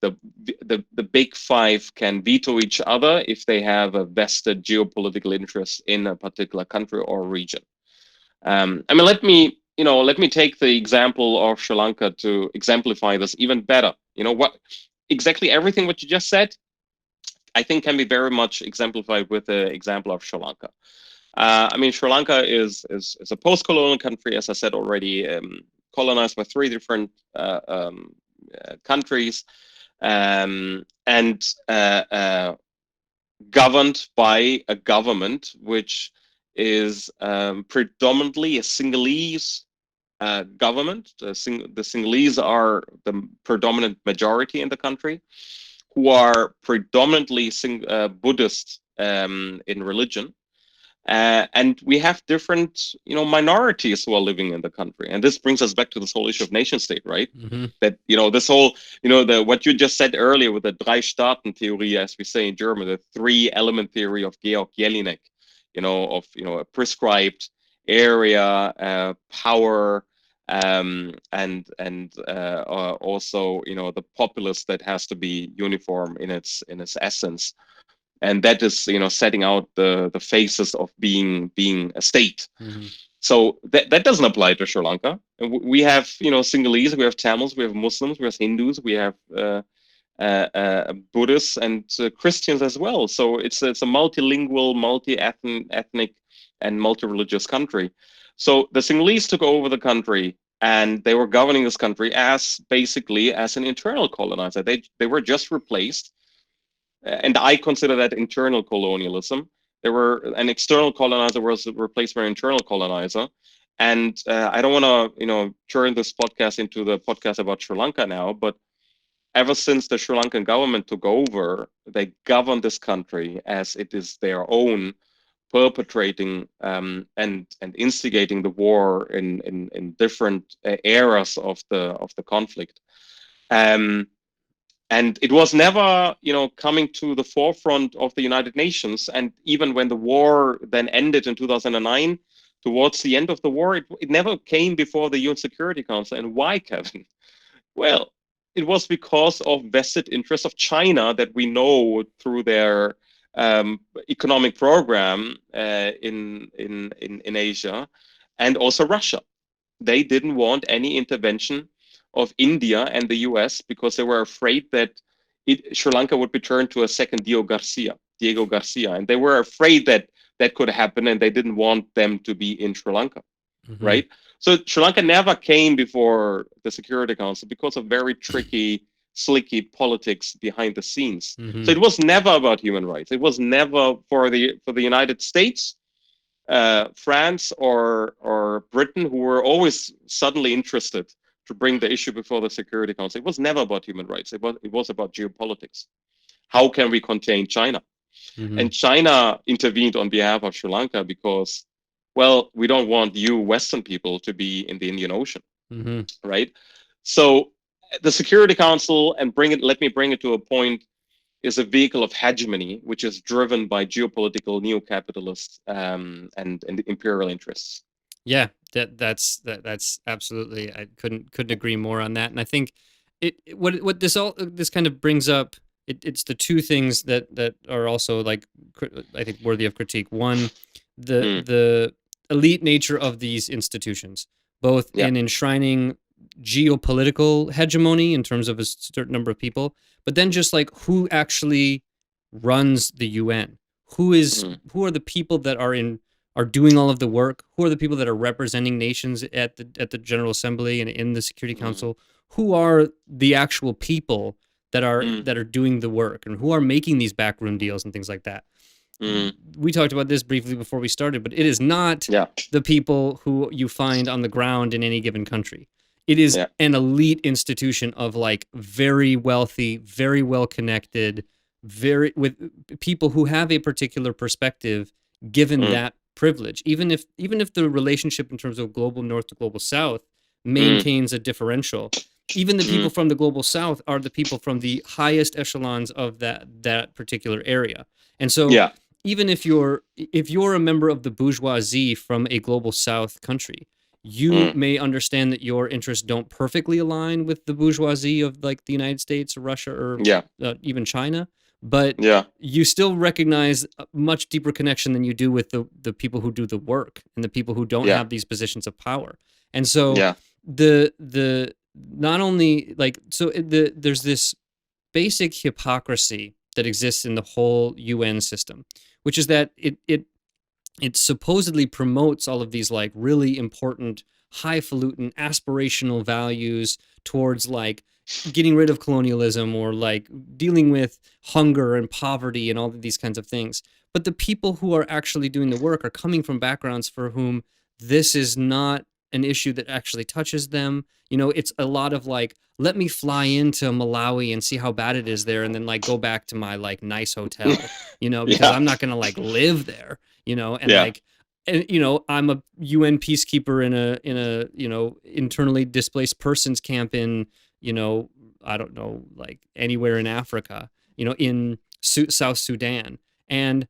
the big five can veto each other if they have a vested geopolitical interest in a particular country or region. Let me take the example of Sri Lanka to exemplify this even better. Exactly everything what you just said, I think can be very much exemplified with the example of Sri Lanka. Sri Lanka is a post-colonial country, as I said already, colonized by 3 different countries, and governed by a government which is predominantly a Sinhalese government. The Sinhalese are the predominant majority in the country, who are predominantly Buddhist in religion. And we have different, minorities who are living in the country. And this brings us back to this whole issue of nation state, right? Mm-hmm. That, this whole, what you just said earlier with the Drei-Staaten-Theory, as we say in German, the 3-element theory of Georg Jelinek, a prescribed area, power, and also, the populace that has to be uniform in its essence. And that is, setting out the phases of being a state. Mm-hmm. So that doesn't apply to Sri Lanka. We have, Sinhalese, we have Tamils, we have Muslims, we have Hindus, we have Buddhists and Christians as well. So it's a multilingual, multi-ethnic, and multi-religious country. So the Sinhalese took over the country, and they were governing this country basically as an internal colonizer. They were just replaced. And I consider that internal colonialism. An external colonizer was replaced by an internal colonizer. And I don't want to, turn this podcast into the podcast about Sri Lanka now, but ever since the Sri Lankan government took over, they govern this country as it is their own, perpetrating and instigating the war in different eras of the conflict. And it was never, coming to the forefront of the United Nations. And even when the war then ended in 2009, towards the end of the war, it never came before the UN Security Council. And why, Kevin? Well, it was because of vested interests of China that we know through their economic program in Asia, and also Russia. They didn't want any intervention of India and the US because they were afraid that Sri Lanka would be turned to a second Diego Garcia. And they were afraid that could happen, and they didn't want them to be in Sri Lanka, Mm-hmm. right? So Sri Lanka never came before the Security Council because of very tricky, slicky politics behind the scenes. Mm-hmm. So it was never about human rights. It was never for the United States, France, or Britain, who were always suddenly interested to bring the issue before the Security Council. It was never about human rights. It was about geopolitics. How can we contain China? Mm-hmm. And China intervened on behalf of Sri Lanka because, well, we don't want you Western people to be in the Indian Ocean, mm-hmm. right? So the Security Council, let me bring it to a point, is a vehicle of hegemony, which is driven by geopolitical neo-capitalist and imperial interests. Yeah, that's absolutely. I couldn't agree more on that. And I think what this kind of brings up. It's the two things that are also like I think worthy of critique. One, the elite nature of these institutions, both in enshrining geopolitical hegemony in terms of a certain number of people, but then just like who actually runs the UN, who are the people that are doing all of the work, who are the people that are representing nations at the General Assembly and in the Security Council, who are the actual people that are doing the work and who are making these backroom deals and things like that. We talked about this briefly before we started, but it is not the people who you find on the ground in any given country. It is an elite institution of like very wealthy, very well connected with people who have a particular perspective, given that privilege, even if the relationship in terms of global north to global south maintains a differential. Even the people from the global south are the people from the highest echelons of that particular area. And so even if you're a member of the bourgeoisie from a global south country, you may understand that your interests don't perfectly align with the bourgeoisie of like the United States or Russia or even China, but you still recognize a much deeper connection than you do with the people who do the work and the people who don't have these positions of power. And so the not only like there's this basic hypocrisy that exists in the whole UN system, which is that it supposedly promotes all of these like really important, highfalutin, aspirational values towards like getting rid of colonialism or like dealing with hunger and poverty and all of these kinds of things. But the people who are actually doing the work are coming from backgrounds for whom this is not an issue that actually touches them. You know, it's a lot of like, let me fly into Malawi and see how bad it is there and then like go back to my like nice hotel, you know, because I'm not going to like live there, you know, and like, and you know, I'm a UN peacekeeper in a you know, internally displaced persons camp in, you know, I don't know, like anywhere in Africa, you know, in South Sudan. And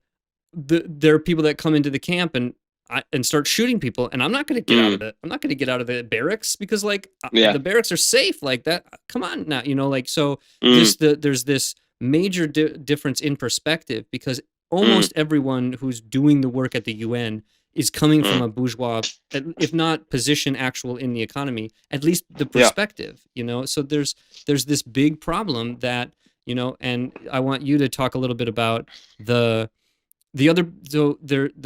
there are people that come into the camp and start shooting people, and I'm not going to get out of it. I'm not going to get out of the barracks because like the barracks are safe like that. Come on now, you know, like, so there's this major difference in perspective because almost everyone who's doing the work at the UN is coming from a bourgeois, if not position actual in the economy, at least the perspective, you know? So there's this big problem that, you know, and I want you to talk a little bit about the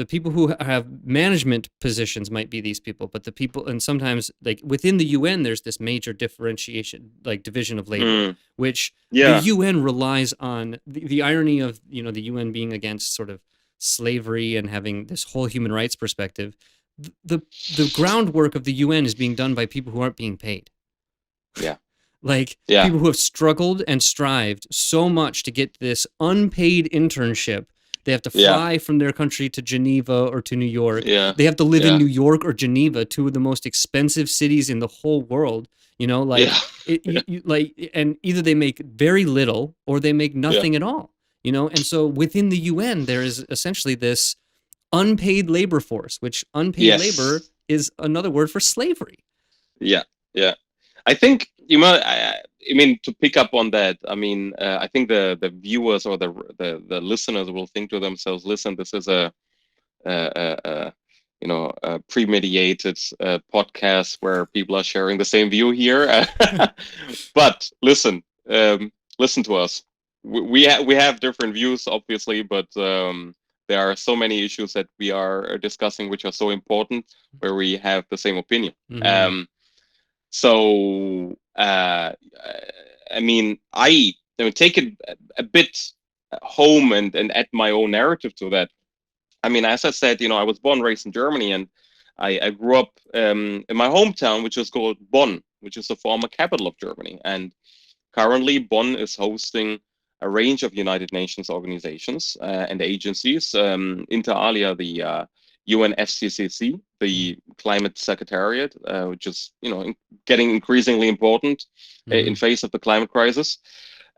people who have management positions might be these people, but the people, and sometimes like within the UN, there's this major differentiation, like division of labor, which the UN relies on. The irony of, you know, the UN being against sort of slavery and having this whole human rights perspective, the groundwork of the UN is being done by people who aren't being paid. People who have struggled and strived so much to get this unpaid internship. They have to fly from their country to Geneva or to New York. They have to live in New York or Geneva, two of the most expensive cities in the whole world. You know, like, and either they make very little or they make nothing at all. You know, and so within the UN, there is essentially this unpaid labor force, which unpaid labor is another word for slavery. I think you might. I mean, to pick up on that, I mean, I think the viewers or the listeners will think to themselves, "Listen, this is a you know, a premeditated podcast where people are sharing the same view here." But listen to us. We have different views, obviously, but there are so many issues that we are discussing which are so important where we have the same opinion. So, I mean, I take it a bit home and add my own narrative to that. I mean, as I said, you know, I was born and raised in Germany, and I grew up in my hometown, which is called Bonn, which is the former capital of Germany. And currently, Bonn is hosting a range of United Nations organizations and agencies, inter alia the UNFCCC, the Climate Secretariat, which is, you know, getting increasingly important in face of the climate crisis.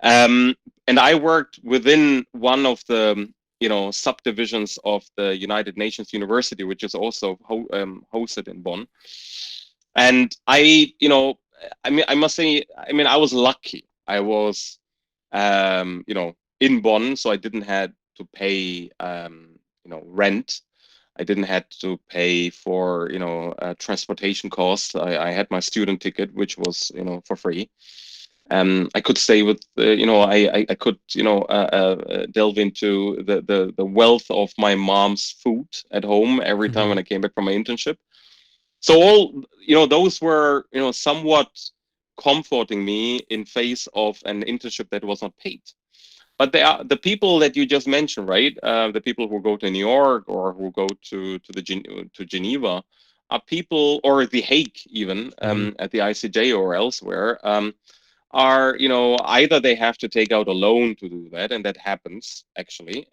And I worked within one of the, you know, subdivisions of the United Nations University, which is also hosted in Bonn. And I, you know, I mean, I must say, I mean, I was lucky. I was, you know, in Bonn, so I didn't have to pay, you know, rent. I didn't have to pay for, you know, transportation costs. I had my student ticket, which was, you know, for free. I could stay with, you know, I could, you know, delve into the wealth of my mom's food at home every time when I came back from my internship. So all, you know, those were, you know, somewhat comforting me in face of an internship that was not paid. But they are the people that you just mentioned, right? The people who go to New York or who go to Geneva are people, or The Hague even, at the ICJ or elsewhere, are, either they have to take out a loan to do that, and that happens actually.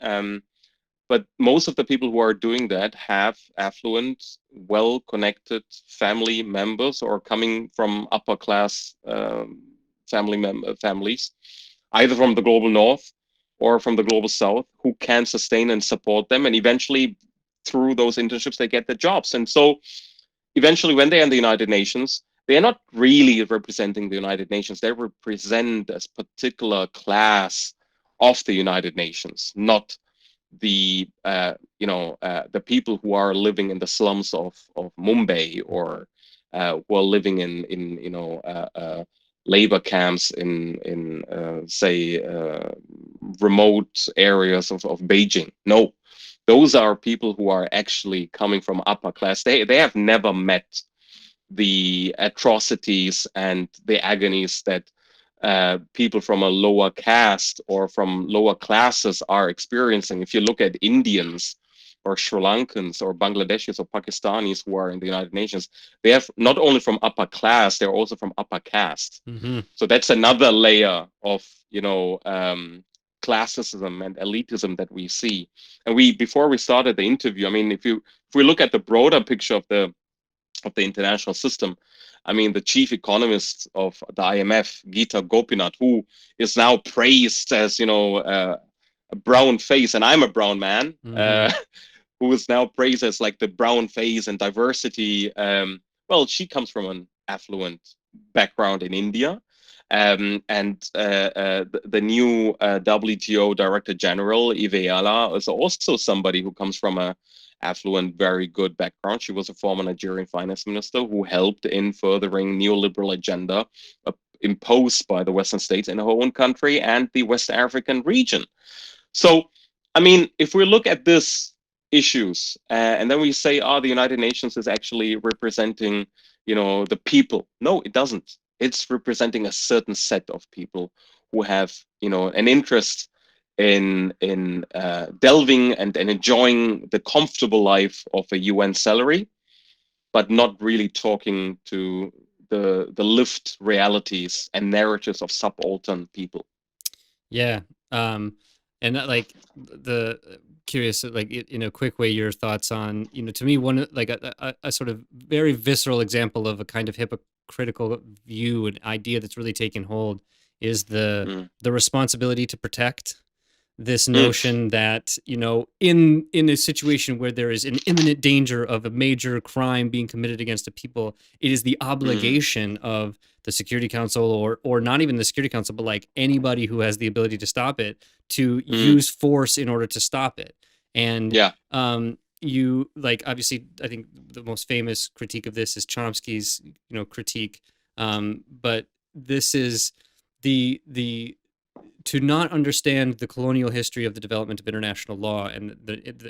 But most of the people who are doing that have affluent, well-connected family members or coming from upper class families, either from the global north or from the global south, who can sustain and support them. And eventually, through those internships, they get the jobs. And so eventually, when they're in the United Nations, they are not really representing the United Nations. They represent a particular class of the United Nations, not the the people who are living in the slums of Mumbai, or who are living in labor camps in say remote areas of Beijing. No, those are people who are actually coming from upper class. They have never met the atrocities and the agonies that people from a lower caste or from lower classes are experiencing. If you look at Indians or Sri Lankans or Bangladeshis or Pakistanis who are in the United Nations, they have not only from upper class, they're also from upper caste. Mm-hmm. So that's another layer of classism and elitism that we see. And before we started the interview, I mean, if we look at the broader picture of the international system, I mean, the chief economist of the IMF, Gita Gopinath, who is now praised as, a brown face, and I'm a brown man, who is now praised as like the brown face and diversity. Well, she comes from an affluent background in India. And the new WTO Director General, Iveyala, is also somebody who comes from a affluent, very good background. She was a former Nigerian finance minister who helped in furthering neoliberal agenda imposed by the Western states in her own country and the West African region. So, I mean, if we look at these issues and then we say, the United Nations is actually representing, the people. No, it doesn't. It's representing a certain set of people who have, an interest in delving and enjoying the comfortable life of a UN salary, but not really talking to the lived realities and narratives of subaltern people. Yeah. And like the curious, like in a quick way, your thoughts on, to me, one like a sort of very visceral example of a kind of hypocritical view and idea that's really taken hold is the responsibility to protect. This notion that, in a situation where there is an imminent danger of a major crime being committed against a people, it is the obligation of the Security Council or not even the Security Council, but like anybody who has the ability to stop it, to use force in order to stop it. And you like, obviously, I think the most famous critique of this is Chomsky's, critique. But this is the to not understand the colonial history of the development of international law and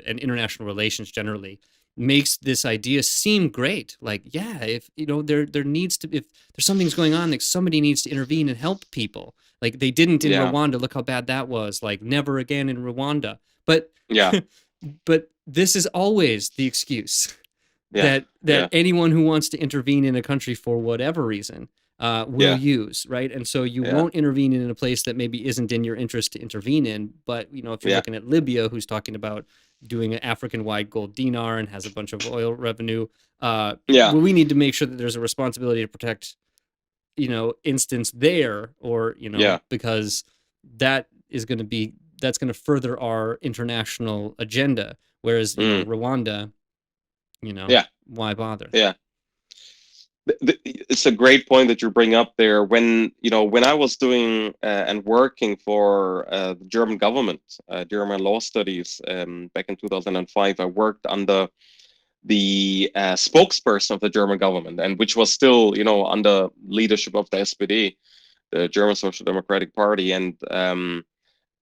and international relations generally makes this idea seem great. Like, yeah, if there needs to, if there's something's going on, like somebody needs to intervene and help people. Like they didn't in Rwanda. Look how bad that was. Like never again in Rwanda. But but this is always the excuse that anyone who wants to intervene in a country for whatever reason will use, right? And so you won't intervene in a place that maybe isn't in your interest to intervene in. But, if you're looking at Libya, who's talking about doing an African-wide gold dinar and has a bunch of oil revenue, well, we need to make sure that there's a responsibility to protect, instance there, or, because that is going to be, that's going to further our international agenda. Whereas, Rwanda, why bother? Yeah. It's a great point that you bring up there. When I was doing and working for the German government during my law studies back in 2005, I worked under the spokesperson of the German government, and which was still under leadership of the SPD, the German Social Democratic Party. And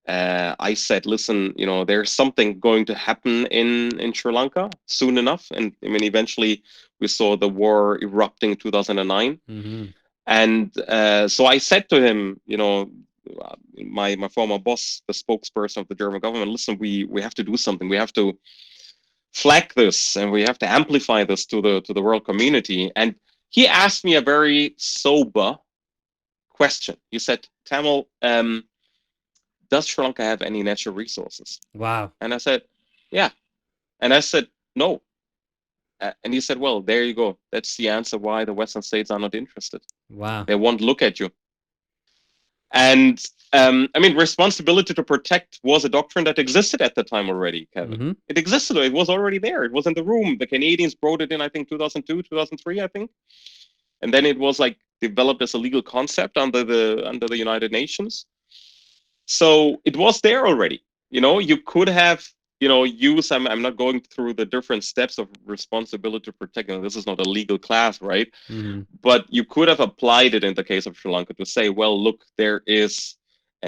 I said, listen, there's something going to happen in Sri Lanka soon enough. And I mean, eventually we saw the war erupting in 2009. And so I said to him, my former boss, the spokesperson of the German government, listen, we have to do something. We have to flag this and we have to amplify this to the world community. And he asked me a very sober question. You said, Thamil, does Sri Lanka have any natural resources? Wow. And I said, yeah. And I said, no. And he said, well, there you go. That's the answer why the Western states are not interested. Wow. They won't look at you. And I mean, responsibility to protect was a doctrine that existed at the time already, Kevin. Mhm. It existed. It was already there. It was in the room. The Canadians brought it in, I think, 2002, 2003, I think. And then it was like developed as a legal concept under the United Nations. So it was there already. You know, you could have, you know, use, I'm not going through the different steps of responsibility to protect. This is not a legal class, right? Mhm. But you could have applied it in the case of Sri Lanka to say, well, look, there is a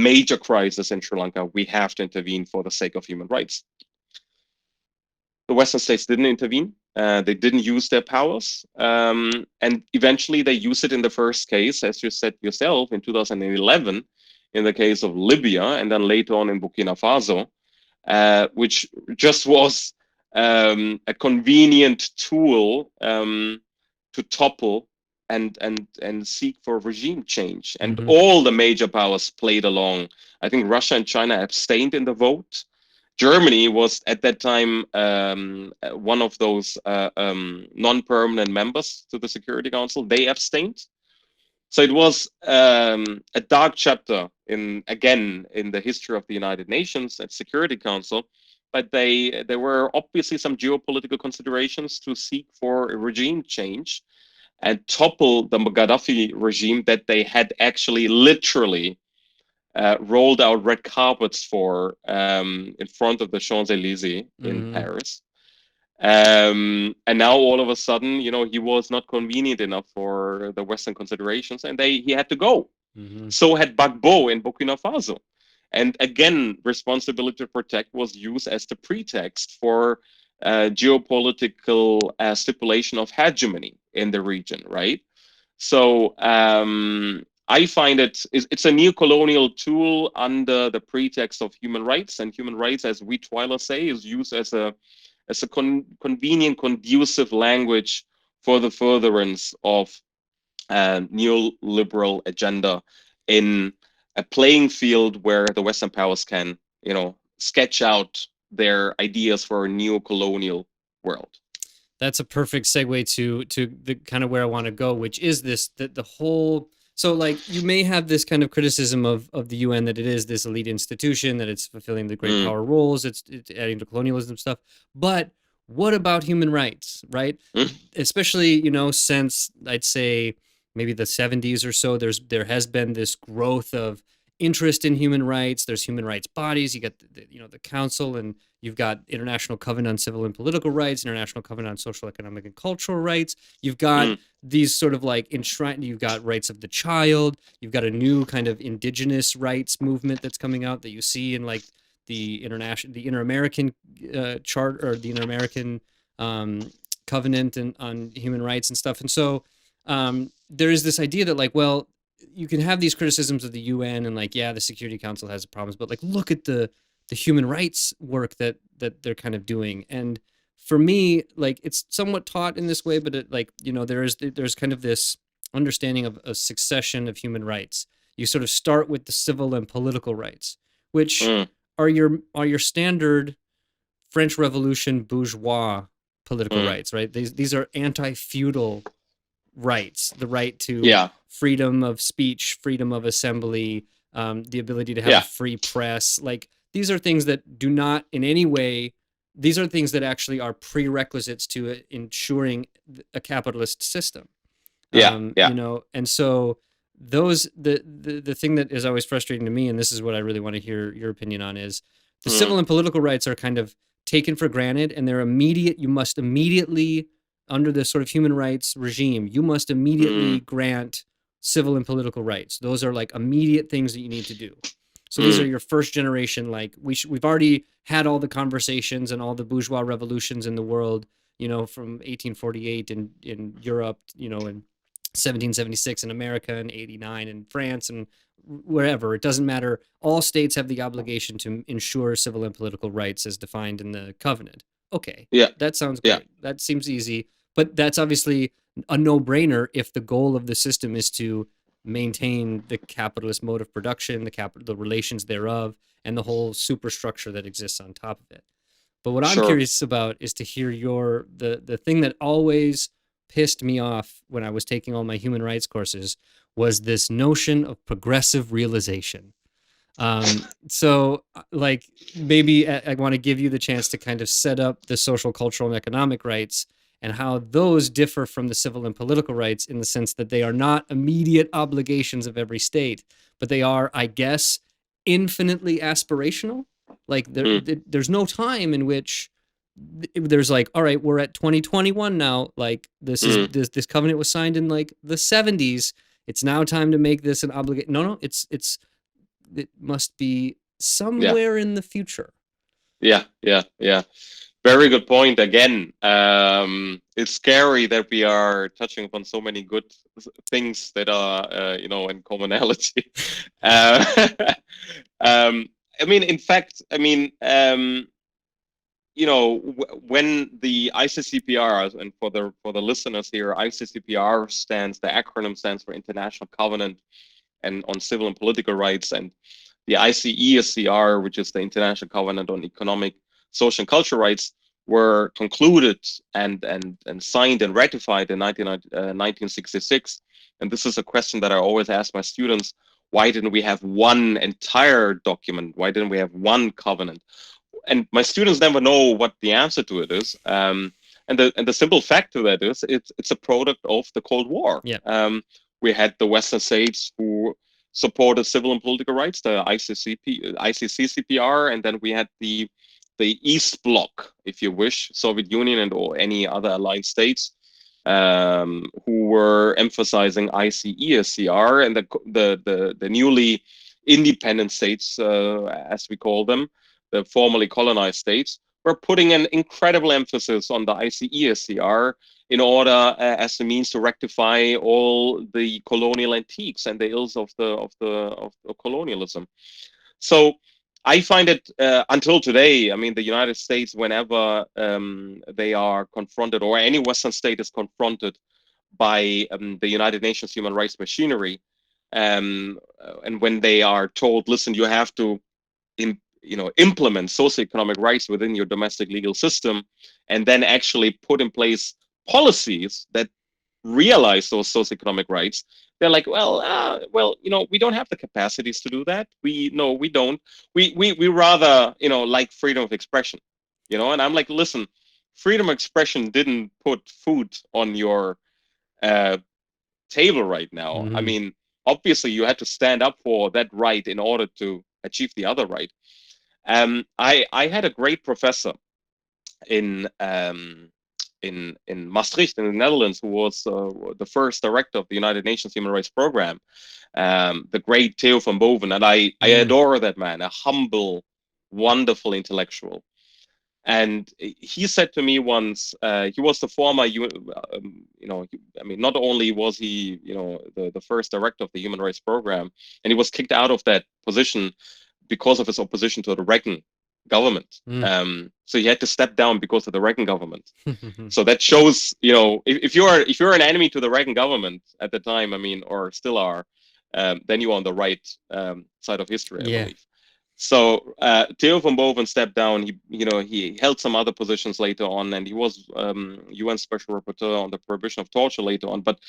major crisis in Sri Lanka. We have to intervene for the sake of human rights. The Western states didn't intervene. They didn't use their powers. And eventually they used it in the first case, as you said yourself, in 2011, in the case of Libya, and then later on in Burkina Faso, which just was a convenient tool to topple and seek for regime change. And all the major powers played along. I think Russia and China abstained in the vote. Germany was at that time one of those non-permanent members to the Security Council. They abstained. So it was a dark chapter in the history of the United Nations and Security Council. But there were obviously some geopolitical considerations to seek for a regime change and topple the Gaddafi regime that they had actually literally rolled out red carpets for in front of the Champs-Élysées in Paris. And now all of a sudden, you know, he was not convenient enough for the Western considerations, and he had to go. So had Gbagbo in Burkina Faso. And again, responsibility to protect was used as the pretext for geopolitical stipulation of hegemony in the region, right? So I find it's a neo-colonial tool under the pretext of human rights, and human rights, as we Twyla say, is used as a convenient, conducive language for the furtherance of neoliberal agenda in a playing field where the Western powers can, you know, sketch out their ideas for a neo-colonial world. That's a perfect segue to the kind of where I want to go, which is the whole. So like you may have this kind of criticism of the UN that it is this elite institution, that it's fulfilling the great power roles, it's adding to colonialism stuff. But what about human rights, right? Especially, you know, since I'd say maybe the 70s or so, there has been this growth of interest in human rights. There's human rights bodies. You got the Council, and you've got International Covenant on Civil and Political Rights, International Covenant on Social, Economic, and Cultural Rights. You've got these sort of like enshrined. You've got rights of the child. You've got a new kind of indigenous rights movement that's coming out that you see in like the Inter-American Charter, or the Inter-American Covenant on Human Rights and stuff. And so there is this idea that like, well, you can have these criticisms of the UN and like, yeah, the Security Council has problems, but like, look at the human rights work that they're kind of doing. And for me, like, it's somewhat taught in this way, but it, like, you know, there's kind of this understanding of a succession of human rights. You sort of start with the civil and political rights, which are your standard French Revolution bourgeois political rights, right? These are anti-feudal rights, the right to freedom of speech, freedom of assembly, the ability to have a free press. Like, these are things that do not in any way, these are things that actually are prerequisites to ensuring a capitalist system. You know, and so the thing that is always frustrating to me, and this is what I really want to hear your opinion on, is the civil and political rights are kind of taken for granted, and they're immediate. You must immediately, under the sort of human rights regime, you must immediately grant civil and political rights. Those are like immediate things that you need to do. So these are your first generation, like we've already had all the conversations and all the bourgeois revolutions in the world, you know, from 1848 in Europe, you know, in 1776 in America, and 89 in France, and wherever. It doesn't matter. All states have the obligation to ensure civil and political rights as defined in the covenant. Okay. That sounds great. That seems easy. But that's obviously a no-brainer if the goal of the system is to maintain the capitalist mode of production, the relations thereof, and the whole superstructure that exists on top of it. But what I'm Sure. curious about is to hear the thing that always pissed me off when I was taking all my human rights courses was this notion of progressive realization. So like maybe I want to give you the chance to kind of set up the social, cultural, and economic rights and how those differ from the civil and political rights in the sense that they are not immediate obligations of every state, but they are, I guess, infinitely aspirational. Like there's no time in which there's like, all right, we're at 2021 now. Like this covenant was signed in like the 70s. It's now time to make this an obligation. No, it must be somewhere in the future. Yeah. Very good point. Again, it's scary that we are touching upon so many good things that are, in commonality. I mean, in fact, when the ICCPR, and for the listeners here, ICCPR the acronym stands for International Covenant and on Civil and Political Rights, and the ICESCR, which is the International Covenant on Economic, Social, and Cultural Rights, were concluded and signed and ratified in 1966. And this is a question that I always ask my students: why didn't we have one entire document? Why didn't we have one covenant? And my students never know what the answer to it is. And the simple fact of that is it's a product of the Cold War. Yeah. We had the Western states who supported civil and political rights, the ICCCPR, and then we had the East Bloc, if you wish, Soviet Union and or any other allied states, who were emphasizing ICESCR, and the newly independent states, as we call them, the formerly colonized states, were putting an incredible emphasis on the ICESCR in order as a means to rectify all the colonial antiques and the ills of colonialism. So I find it until today, I mean, the United States, whenever they are confronted, or any Western state is confronted by the United Nations human rights machinery, and when they are told, listen, you have to implement socioeconomic rights within your domestic legal system, and then actually put in place policies that realize those socioeconomic rights, they're like, well, we don't have the capacities to do that. We don't. We rather, like freedom of expression, and I'm like, listen, freedom of expression didn't put food on your table right now. Mm-hmm. I mean, obviously you had to stand up for that right in order to achieve the other right. I had a great professor in Maastricht in the Netherlands, who was the first director of the United Nations Human Rights Program, the great Theo van Boven, and I adore that man, a humble, wonderful intellectual. And he said to me once, he was the former, not only was he, the first director of the Human Rights Program, and he was kicked out of that position because of his opposition to the Reagan government. So he had to step down because of the Reagan government. So that shows, if you're an enemy to the Reagan government at the time, or still are, then you're on the right side of history, I believe. So Theo van Boven stepped down. He held some other positions later on, and he was UN Special Rapporteur on the prohibition of torture later on. But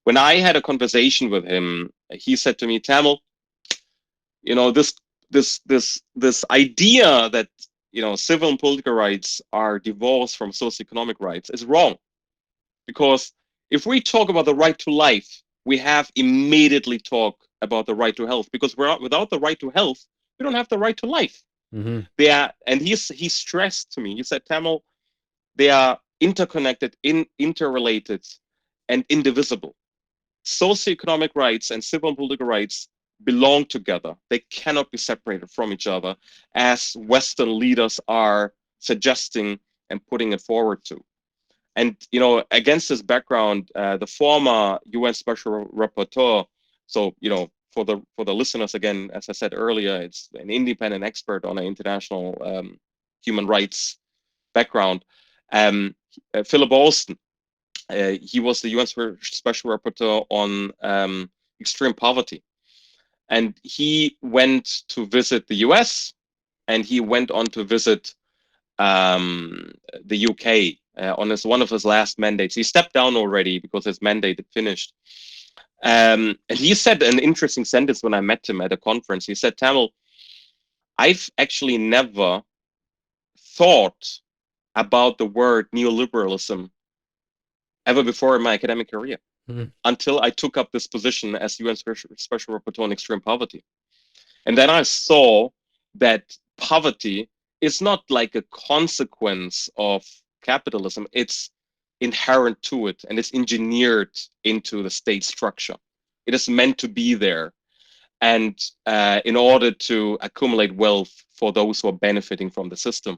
when I had a conversation with him, he said to me, Thamil, this idea that civil and political rights are divorced from socioeconomic rights is wrong, because if we talk about the right to life, we have immediately talk about the right to health, because without the right to health, we don't have the right to life. Mm-hmm. And he stressed to me, he said, Thamil, they are interconnected, interrelated, and indivisible. Socioeconomic rights and civil and political rights belong together. They cannot be separated from each other, as Western leaders are suggesting and putting it forward to. And against this background, the former UN Special Rapporteur, so for the listeners, again, as I said earlier, it's an independent expert on an international human rights background, Philip Olson. He was the UN Special Rapporteur on extreme poverty. And he went to visit the US, and he went on to visit the UK on one of his last mandates. He stepped down already because his mandate had finished. And he said an interesting sentence when I met him at a conference. He said, Thamil, I've actually never thought about the word neoliberalism ever before in my academic career, until I took up this position as UN Special Rapporteur on Extreme Poverty. And then I saw that poverty is not like a consequence of capitalism. It's inherent to it, and it's engineered into the state structure. It is meant to be there, and in order to accumulate wealth for those who are benefiting from the system.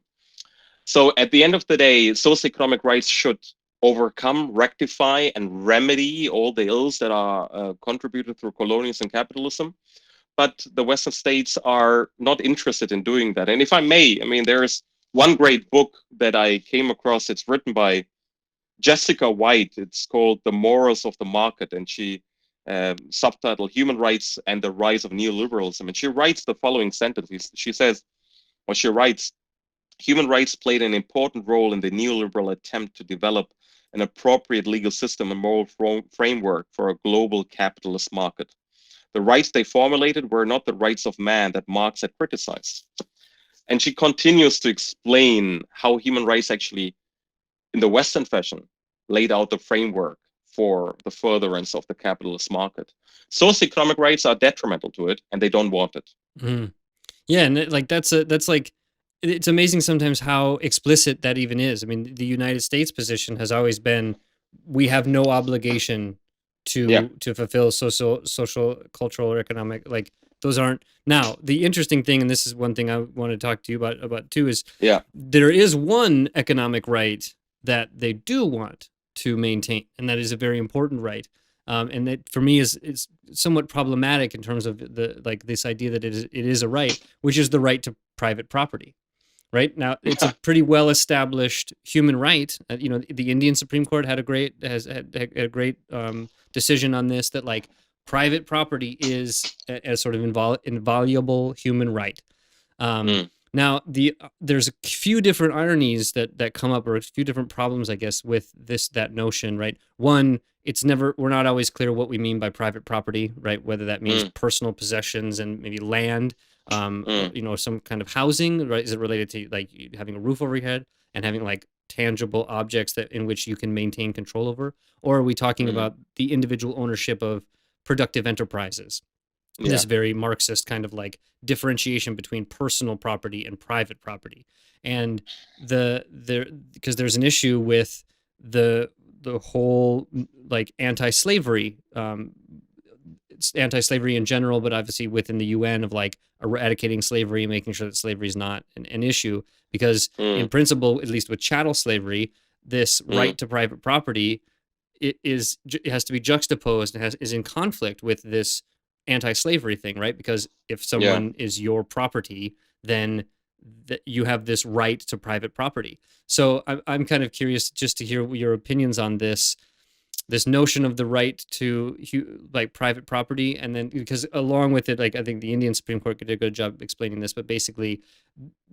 So at the end of the day, socioeconomic rights should overcome, rectify, and remedy all the ills that are contributed through colonialism and capitalism. But the Western states are not interested in doing that. And if I may, I mean, there's one great book that I came across. It's written by Jessica White. It's called The Morals of the Market, and she subtitled Human Rights and the Rise of Neoliberalism. And she writes the following sentence. She says, or she writes, human rights played an important role in the neoliberal attempt to develop an appropriate legal system and moral framework for a global capitalist market. The rights they formulated were not the rights of man that Marx had criticized. And she continues to explain how human rights actually, in the Western fashion, laid out the framework for the furtherance of the capitalist market. Socioeconomic rights are detrimental to it, and they don't want it. Yeah, and like that's like, it's amazing sometimes how explicit that even is. I mean, the United States position has always been, we have no obligation to fulfill social, cultural, or economic, like those aren't. Now, the interesting thing, and this is one thing I want to talk to you about too, is there is one economic right that they do want to maintain, and that is a very important right. And that for me is somewhat problematic in terms of the like this idea that it is a right, which is the right to private property. Right now, it's a pretty well established human right. You know, the Indian Supreme Court had a great decision on this, that like private property is a sort of inviolable human right. Now, there's a few different ironies that come up, or a few different problems, I guess, with that notion. Right, one, we're not always clear what we mean by private property, right? Whether that means personal possessions and maybe land. You know, some kind of housing, right? Is it related to like having a roof over your head and having like tangible objects in which you can maintain control over? Or are we talking about the individual ownership of productive enterprises? This very Marxist kind of like differentiation between personal property and private property. And because there's an issue with the whole like anti-slavery, anti-slavery in general, but obviously within the UN, of like eradicating slavery and making sure that slavery is not an issue, because in principle, at least with chattel slavery, this right to private property, it has to be juxtaposed and is in conflict with this anti-slavery thing, right? Because if someone is your property, then you have this right to private property. So I'm kind of curious just to hear your opinions on this notion of the right to like private property, and then because along with it, like I think the Indian Supreme Court did a good job explaining this, but basically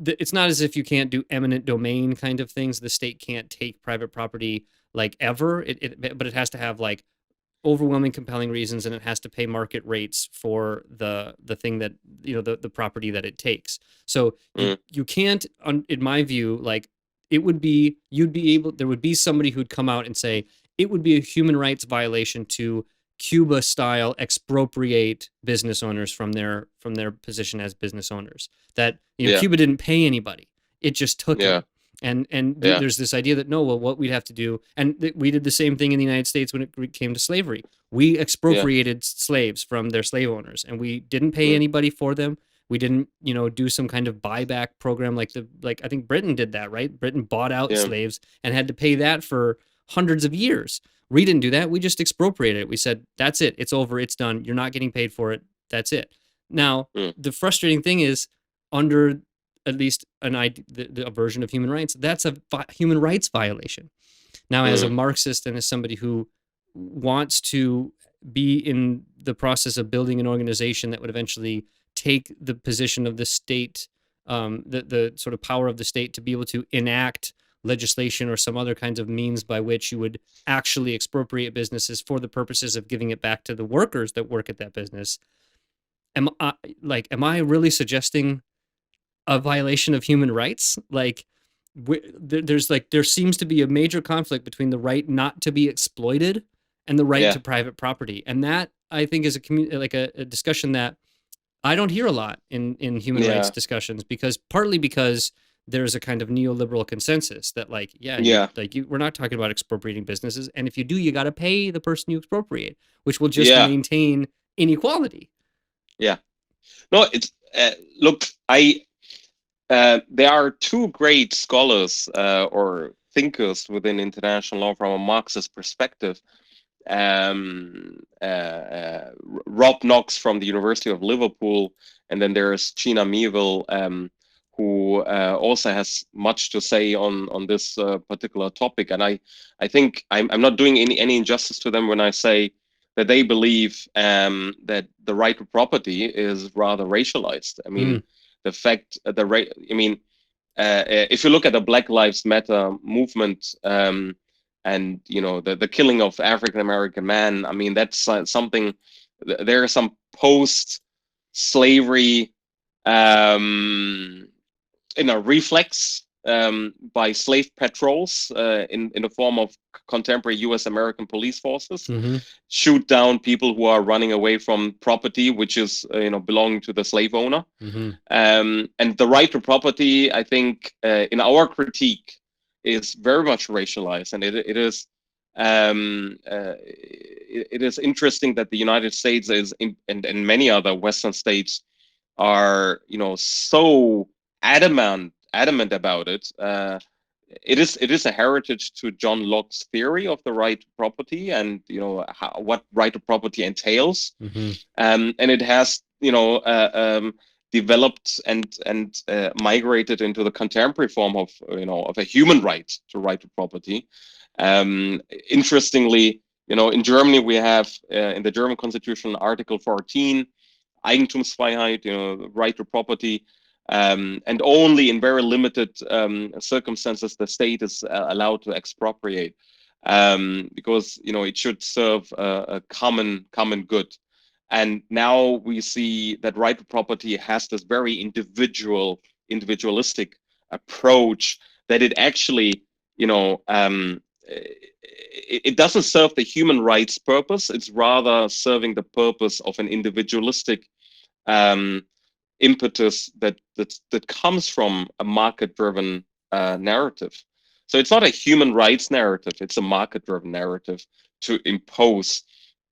it's not as if you can't do eminent domain kind of things. The state can't take private property like ever, but it has to have like overwhelming compelling reasons, and it has to pay market rates for the thing that, you know, the property that it takes. So you can't, in my view, like there would be somebody who'd come out and say it would be a human rights violation to Cuba style expropriate business owners from their position as business owners. That, you know, Cuba didn't pay anybody, it just took it. And there's this idea that what we'd have to do, and we did the same thing in the United States when it came to slavery. We expropriated slaves from their slave owners, and we didn't pay anybody for them. We didn't, you know, do some kind of buyback program like I think Britain did that, right? Britain bought out slaves and had to pay that for hundreds of years. We didn't do that. We just expropriated it. We said, that's it. It's over. It's done. You're not getting paid for it. That's it. Now, the frustrating thing is, under at least a version of human rights, that's a human rights violation. Now, as a Marxist and as somebody who wants to be in the process of building an organization that would eventually take the position of the state, the sort of power of the state to be able to enact legislation or some other kinds of means by which you would actually expropriate businesses for the purposes of giving it back to the workers that work at that business. Am I really suggesting a violation of human rights? Like, there seems to be a major conflict between the right not to be exploited and the right to private property, and that, I think, is a discussion that I don't hear a lot in human rights discussions, partly because there's a kind of neoliberal consensus that we're not talking about expropriating businesses, and if you do, you got to pay the person you expropriate, which will just maintain inequality. Yeah. No, it's look, there are two great scholars or thinkers within international law from a Marxist perspective. Rob Knox from the University of Liverpool, and then there's Gina Meeville, who also has much to say on this particular topic. And I think I'm not doing any injustice to them when I say that they believe that the right to property is rather racialized. I mean, the fact if you look at the Black Lives Matter movement, and the killing of African American men, I mean, that's something. There are some post-slavery reflex by slave patrols in the form of contemporary U.S. American police forces shoot down people who are running away from property which is belonging to the slave owner. And the right to property, I think, in our critique, is very much racialized, and it is interesting that the United States and many other Western states are so adamant about it. It is a heritage to John Locke's theory of the right to property, and what right to property entails, and it has developed and migrated into the contemporary form of a human right to property. Interestingly, in Germany we have in the German Constitution Article 14, Eigentumsfreiheit, right to property, and only in very limited circumstances the state is allowed to expropriate, because it should serve a common good. And now we see that right to property has this very individualistic approach, that it actually, it doesn't serve the human rights purpose. It's rather serving the purpose of an individualistic impetus that comes from a market-driven narrative. So it's not a human rights narrative; it's a market-driven narrative to impose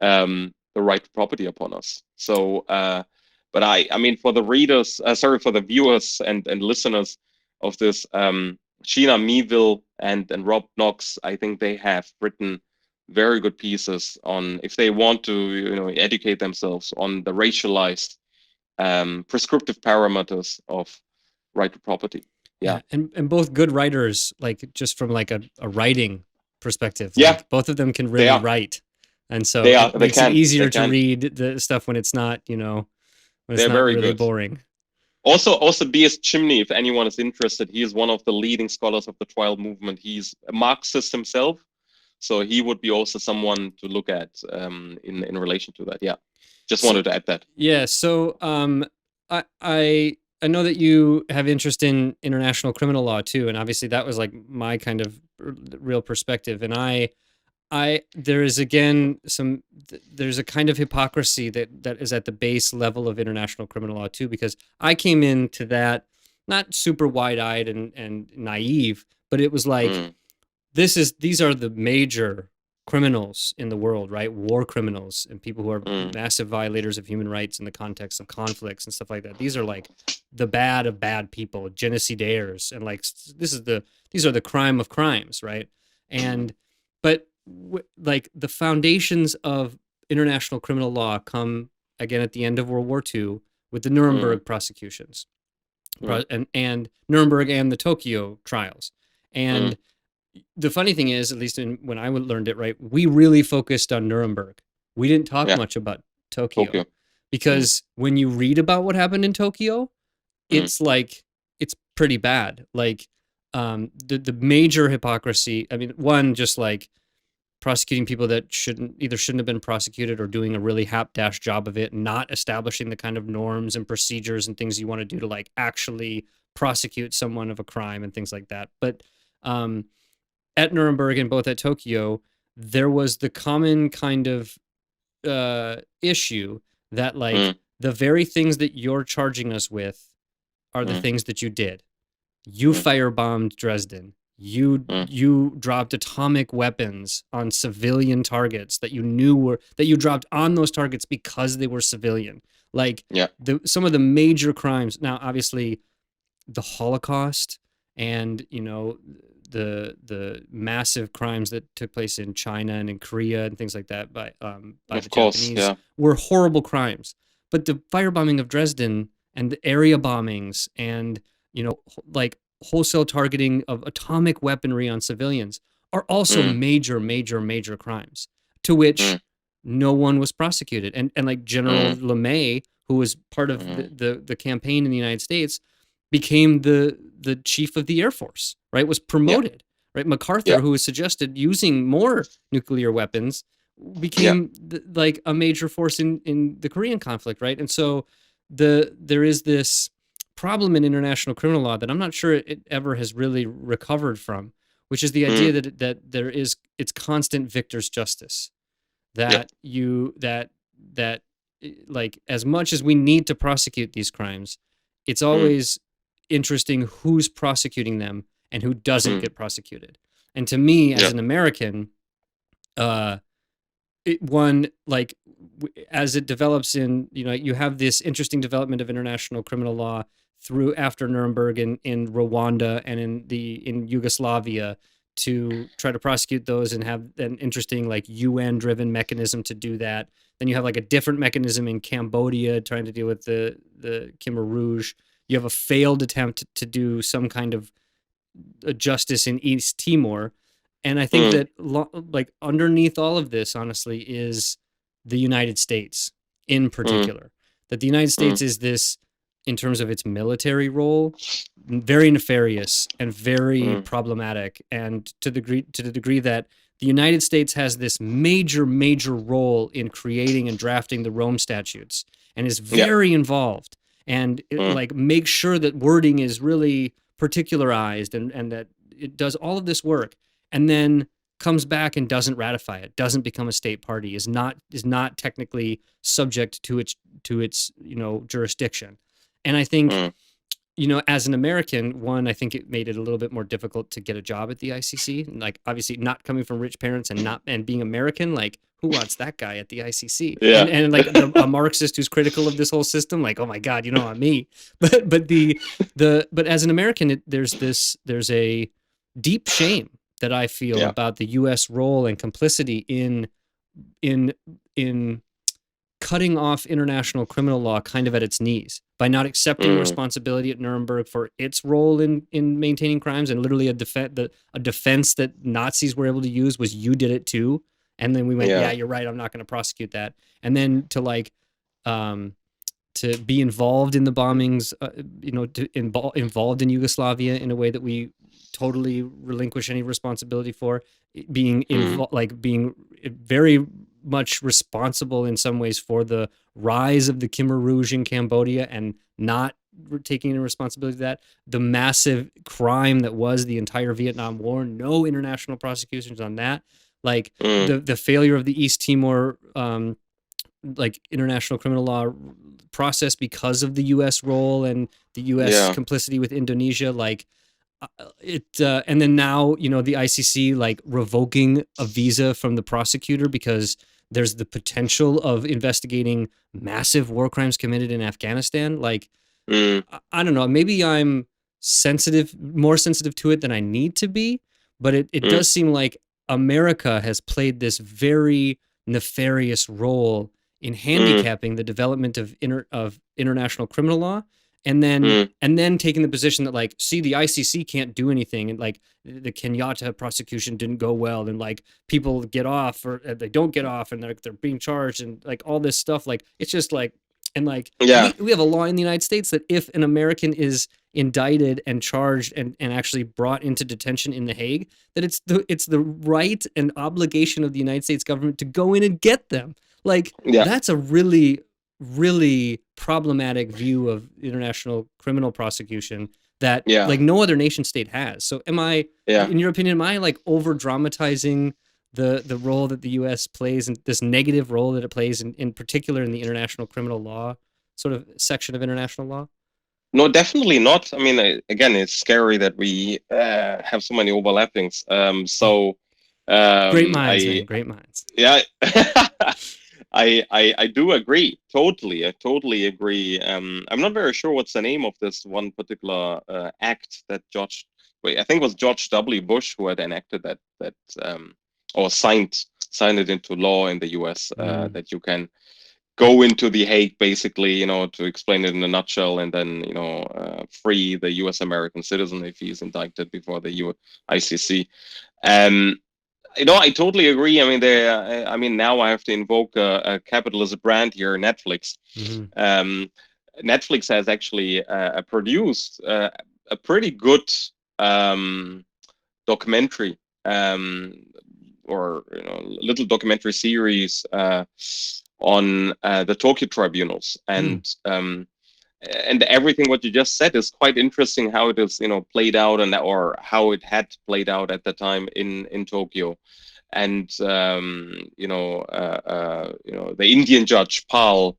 the right to property upon us. So, but I mean, for the readers, for the viewers and listeners of this, Gina Meeville and Rob Knox, I think they have written very good pieces on, if they want to, educate themselves on the racialized prescriptive parameters of right to property. Yeah. And both good writers, like just from like a writing perspective. Yeah. Both of them can really write. And so it makes it easier to read the stuff when it's not, when it's not really good. Boring. Also B.S. Chimney, if anyone is interested, he is one of the leading scholars of the trial movement. He's a Marxist himself, so he would be also someone to look at in relation to that. Yeah, just wanted to add that. Yeah, so I know that you have interest in international criminal law too, and obviously that was like my kind of real perspective. And there's a kind of hypocrisy that is at the base level of international criminal law too, because I came into that not super wide-eyed and naive, but it was like, these are the major criminals in the world, right? War criminals and people who are massive violators of human rights in the context of conflicts and stuff like that. These are like the bad of bad people, genocidaires, and like these are the crime of crimes, right? But like the foundations of international criminal law come again at the end of World War II with the Nuremberg prosecutions, and Nuremberg and the Tokyo trials, and the funny thing is, at least when I learned it, right, we really focused on Nuremberg. We didn't talk Yeah. much about Tokyo, Tokyo. because when you read about what happened in Tokyo, it's like, it's pretty bad. Like, the major hypocrisy. I mean, one, just like prosecuting people that shouldn't have been prosecuted, or doing a really hapdash job of it, not establishing the kind of norms and procedures and things you want to do to like actually prosecute someone of a crime and things like that. But at Nuremberg and both at Tokyo, there was the common kind of issue that like the very things that you're charging us with are the things that you did. You firebombed Dresden. You dropped atomic weapons on civilian targets that you knew that you dropped on those targets because they were civilian. Like, some of the major crimes. Now, obviously, the Holocaust and, you know, the massive crimes that took place in China and in Korea and things like that by the Japanese were horrible crimes. But the firebombing of Dresden and the area bombings and, you know, like wholesale targeting of atomic weaponry on civilians are also major crimes, to which no one was prosecuted. And like General LeMay, who was part of the campaign in the United States, became the chief of the Air Force, right? Was promoted, right? MacArthur, who was suggested using more nuclear weapons, became like a major force in the Korean conflict, right? And so there is this problem in international criminal law that I'm not sure it ever has really recovered from, which is the idea that it's constant victor's justice. That that like, as much as we need to prosecute these crimes, it's always interesting who's prosecuting them and who doesn't get prosecuted. And to me, as an American, as it develops in, you know, you have this interesting development of international criminal law through after Nuremberg in Rwanda and in Yugoslavia, to try to prosecute those and have an interesting like UN driven mechanism to do that. Then you have like a different mechanism in Cambodia trying to deal with the Khmer Rouge. You have a failed attempt to do some kind of justice in East Timor. And I think that like underneath all of this, honestly, is the United States in particular. That the United States is this, in terms of its military role, very nefarious and very problematic. And to the degree that the United States has this major role in creating and drafting the Rome Statutes, and is very involved, and like makes sure that wording is really particularized, and that it does all of this work, and then comes back and doesn't ratify it, doesn't become a state party, is not technically subject to its you know, jurisdiction. And I think, you know, as an American, one, I think it made it a little bit more difficult to get a job at the ICC. Like, obviously, not coming from rich parents and being American, like, who wants that guy at the ICC? Yeah. And like a Marxist who's critical of this whole system, like, oh my God, you know, not me. But as an American, there's a deep shame that I feel about the U.S. role and complicity in cutting off international criminal law kind of at its knees, by not accepting responsibility at Nuremberg for its role in maintaining crimes, and literally a defense that Nazis were able to use was, you did it too. And then we went, yeah, you're right, I'm not going to prosecute that. And then to like to be involved in the bombings, you know, involved in Yugoslavia in a way that we totally relinquish any responsibility for, being being very much responsible in some ways for the rise of the Khmer Rouge in Cambodia, and not taking any responsibility for that, the massive crime that was the entire Vietnam War, no international prosecutions on that, like the failure of the East Timor like international criminal law process because of the U.S. role and the U.S. complicity with Indonesia, like and then now, you know, the ICC like revoking a visa from the prosecutor because there's the potential of investigating massive war crimes committed in Afghanistan. Like, I don't know, maybe I'm more sensitive to it than I need to be, but it does seem like America has played this very nefarious role in handicapping the development of international criminal law, and then taking the position that like, see, the ICC can't do anything, and like the Kenyatta prosecution didn't go well, and like people get off or they don't get off, and they're being charged, and like all this stuff. Like it's just like, and like we have a law in the United States that if an American is indicted and charged and actually brought into detention in The Hague, that it's the right and obligation of the United States government to go in and get them. Like that's a really, really problematic view of international criminal prosecution that like no other nation state has. So am I, in your opinion, am I like over dramatizing the role that the U.S. plays, and this negative role that it plays in particular in the international criminal law sort of section of international law? No, definitely not. I mean, again, it's scary that we have so many overlappings. Great minds, man. Great minds. Yeah, I do agree. Totally. I totally agree. I'm not very sure what's the name of this one particular act that I think it was George W. Bush who had enacted that or signed it into law in the US, that you can go into The Hague, basically, to explain it in a nutshell, and then, free the US American citizen if he's indicted before the ICC. I totally agree. I mean, now I have to invoke a capitalist brand here, Netflix. Netflix has actually produced a pretty good documentary, or little documentary series on the Tokyo Tribunals, and everything what you just said is quite interesting. How it is, played out, or how it had played out at the time in Tokyo, and the Indian judge Pal,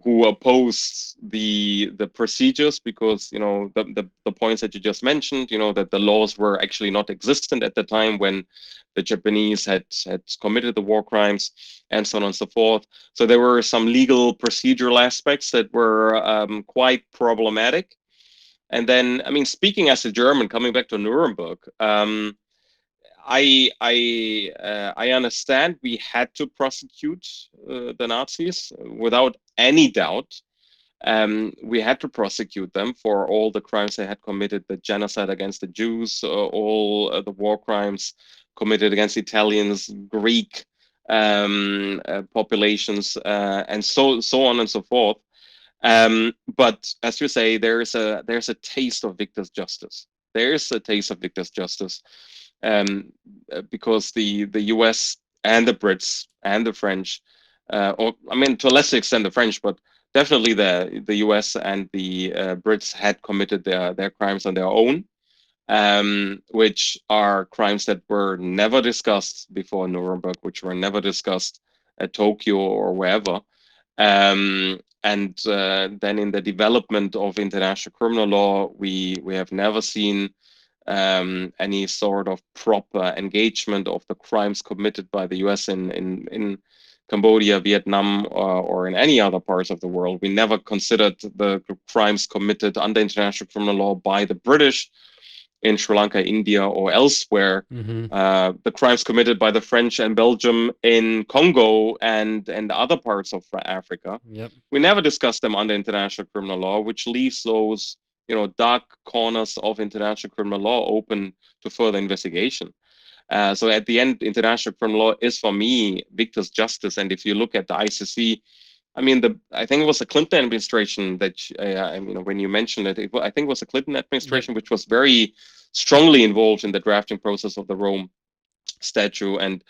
who opposed the procedures because the points that you just mentioned, that the laws were actually not existent at the time when the Japanese had committed the war crimes, and so on and so forth. So there were some legal procedural aspects that were quite problematic. And then, speaking as a German, coming back to Nuremberg, I understand we had to prosecute the Nazis without any doubt. We had to prosecute them for all the crimes they had committed, the genocide against the Jews, all the war crimes committed against Italians, Greek populations, and so on and so forth. But as you say, there's a taste of victor's justice. There is a taste of victor's justice, because the US and the Brits and the French, to a lesser extent the French, but definitely the US and the Brits had committed their crimes on their own, which are crimes that were never discussed before Nuremberg, which were never discussed at Tokyo or wherever. And then in the development of international criminal law, we have never seen any sort of proper engagement of the crimes committed by the US in Cambodia, Vietnam, or in any other parts of the world. We never considered the crimes committed under international criminal law by the British in Sri Lanka, India, or elsewhere. The crimes committed by the French and Belgium in Congo and other parts of Africa. We never discussed them under international criminal law, which leaves those dark corners of international criminal law open to further investigation. So at the end, international criminal law is, for me, victor's justice. And if you look at the ICC, I think it was the Clinton administration that, when you mentioned it, I think it was the Clinton administration which was very strongly involved in the drafting process of the Rome Statute, and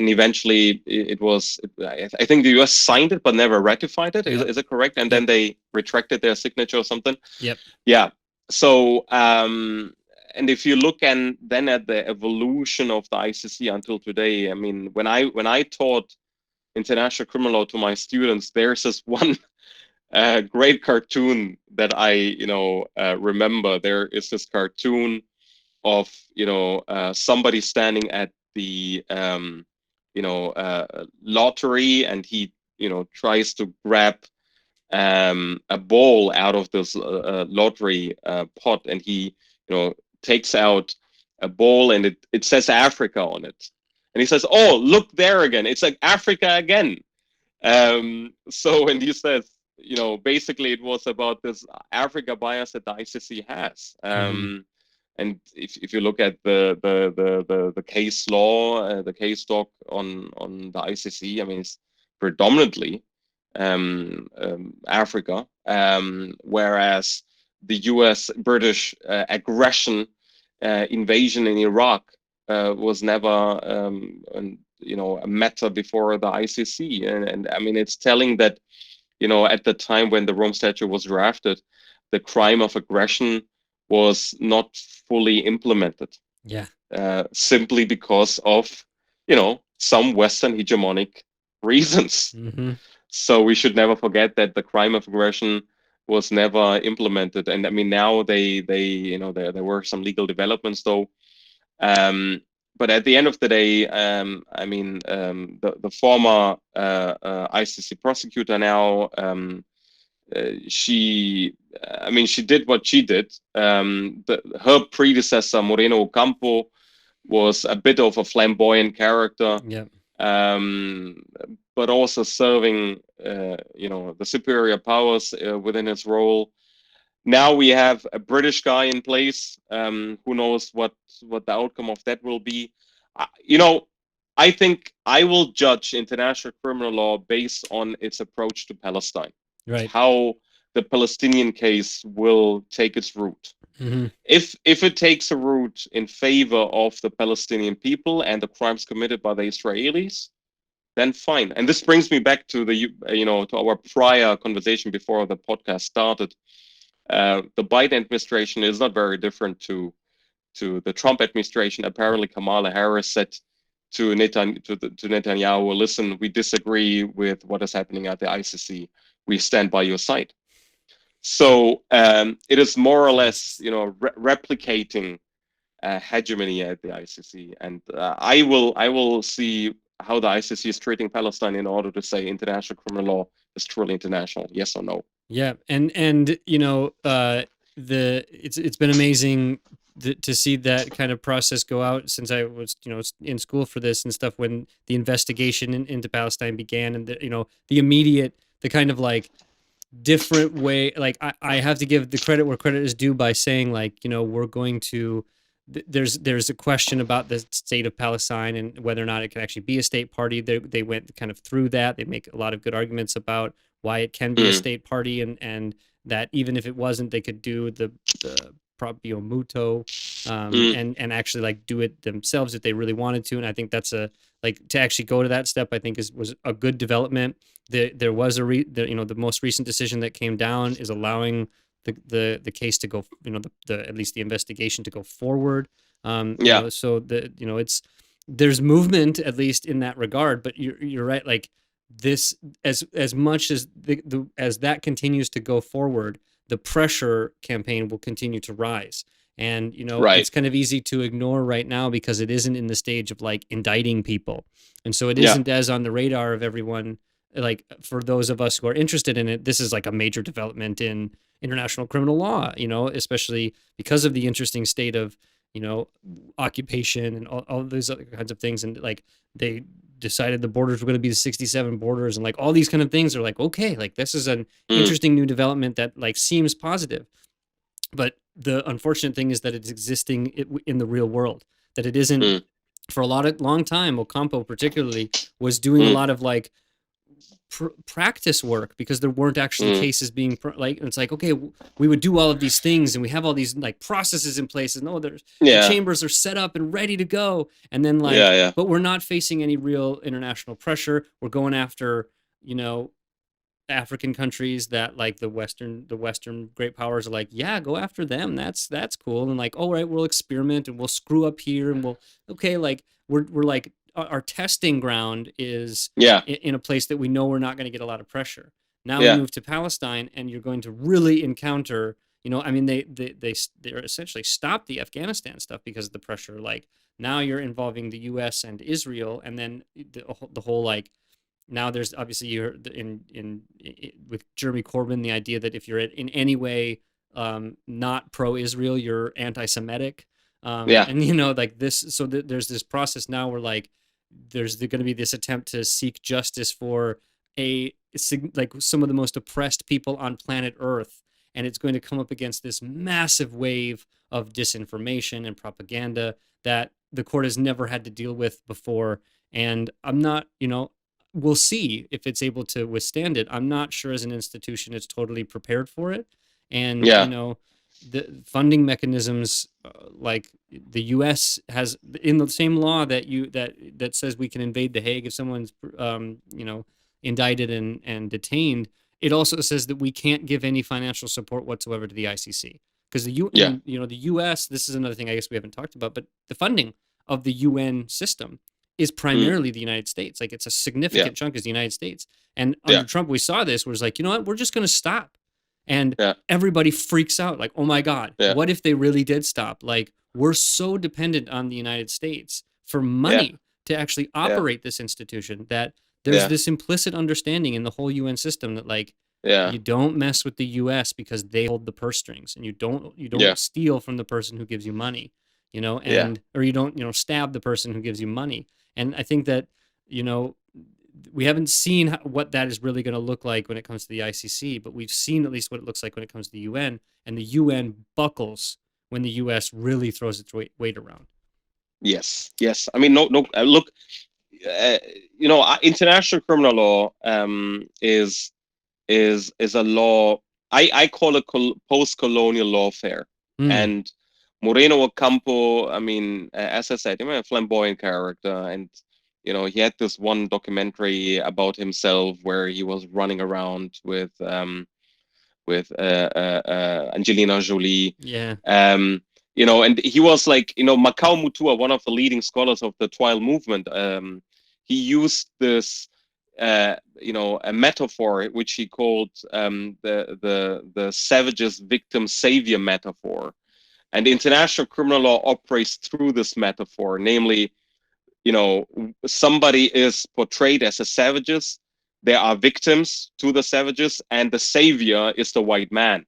eventually it was. I think the US signed it but never ratified it. Is it correct? And then they retracted their signature or something. Yeah. So and if you look then at the evolution of the ICC until today, when I taught international criminal law to my students, there's this one great cartoon that I remember. There is this cartoon of somebody standing at the lottery, and he tries to grab a ball out of this lottery pot, and he takes out a ball, and it says Africa on it, and he says, "Oh, look there again, it's like Africa again." So, and he says, basically it was about this Africa bias that the ICC has. And if you look at the case law, the case doc on the ICC, I mean, it's predominantly Africa, whereas the U.S. British aggression invasion in Iraq was never a matter before the ICC, and I mean, it's telling that at the time when the Rome Statute was drafted, the crime of aggression was not fully implemented. Yeah. Simply because of some Western hegemonic reasons. So we should never forget that the crime of aggression was never implemented. And I mean, now there were some legal developments though. But at the end of the day, I mean, the former ICC prosecutor now, she did what she did. Her predecessor, Moreno Ocampo, was a bit of a flamboyant character. Yeah. But also serving, the superior powers within his role. Now we have a British guy in place. Who knows what the outcome of that will be? I think I will judge international criminal law based on its approach to Palestine. Right. How the Palestinian case will take its route. If it takes a route in favor of the Palestinian people and the crimes committed by the Israelis, then fine. And this brings me back to to our prior conversation before the podcast started. The Biden administration is not very different to the Trump administration. Apparently, Kamala Harris said to Netanyahu, listen, we disagree with what is happening at the ICC. We stand by your side. So it is more or less, replicating hegemony at the ICC. And I will see how the ICC is treating Palestine in order to say international criminal law is truly international, yes or no. Yeah, and it's been amazing to see that kind of process go out since I was in school for this and stuff, when the investigation into Palestine began, and the immediate, the kind of like different way, like I have to give the credit where credit is due by saying, like, we're going to, there's a question about the state of Palestine and whether or not it can actually be a state party. They went kind of through that. They make a lot of good arguments about why it can be a state party, and that even if it wasn't, they could do the proprio mutuo, and actually like do it themselves if they really wanted to. And I think that's to actually go to that step, I think was a good development. There was the most recent decision that came down is allowing the case to go, at least the investigation to go forward. So there's movement, at least in that regard. But you're right, like this, as much as as that continues to go forward, the pressure campaign will continue to rise. And it's kind of easy to ignore right now because it isn't in the stage of like indicting people, and so it isn't as on the radar of everyone. Like for those of us who are interested in it, this is like a major development in international criminal law, especially because of the interesting state of, occupation and all these other kinds of things. And like they decided the borders were going to be the 67 borders, and like all these kind of things are like, okay, like this is an interesting new development that like seems positive. But the unfortunate thing is that it's existing in the real world, that it isn't. For a long time, Ocampo particularly was doing a lot of like practice work, because there weren't actually cases being it's like, okay, we would do all of these things and we have all these like processes in place, and the chambers are set up and ready to go, and then but we're not facing any real international pressure. We're going after African countries that like the Western great powers are like, yeah, go after them, that's cool, and like, all right, we'll experiment and we'll screw up here, and we're like, our testing ground is in a place that we know we're not going to get a lot of pressure. Now we move to Palestine, and you're going to really encounter, they essentially stopped the Afghanistan stuff because of the pressure. Like now you're involving the U.S. and Israel, and then the whole like, now there's obviously you're in with Jeremy Corbyn, the idea that if you're in any way not pro-Israel, you're anti-Semitic. And like this, so there's this process now where like there's going to be this attempt to seek justice for a like some of the most oppressed people on planet Earth, and it's going to come up against this massive wave of disinformation and propaganda that the court has never had to deal with before. And I'm not, we'll see if it's able to withstand it. I'm not sure as an institution it's totally prepared for it. And, the funding mechanisms, like the U.S. has in the same law that says we can invade The Hague if someone's, indicted and detained. It also says that we can't give any financial support whatsoever to the ICC because the U.S. This is another thing I guess we haven't talked about, but the funding of the UN system is primarily the United States. Like it's a significant chunk is the United States. And under Trump, we saw this where it's like, you know what, we're just going to stop. And everybody freaks out like, oh my God, what if they really did stop? Like we're so dependent on the United States for money to actually operate this institution that there's this implicit understanding in the whole UN system that like, you don't mess with the US because they hold the purse strings, and you don't steal from the person who gives you money, or you don't, stab the person who gives you money. And I think that, we haven't seen what that is really going to look like when it comes to the ICC, but we've seen at least what it looks like when it comes to the UN, and the UN buckles when the US really throws its weight around. Yes. I mean, look, international criminal law is a law. I call it post-colonial lawfare. And Moreno Ocampo, I mean, as I said, a flamboyant character, and he had this one documentary about himself where he was running around with Angelina Jolie. And he was like, Macau Mutua, one of the leading scholars of the trial movement. He used this, a metaphor which he called the savage's victim savior metaphor. And international criminal law operates through this metaphor, namely, somebody is portrayed as a savages, there are victims to the savages, and the savior is the white man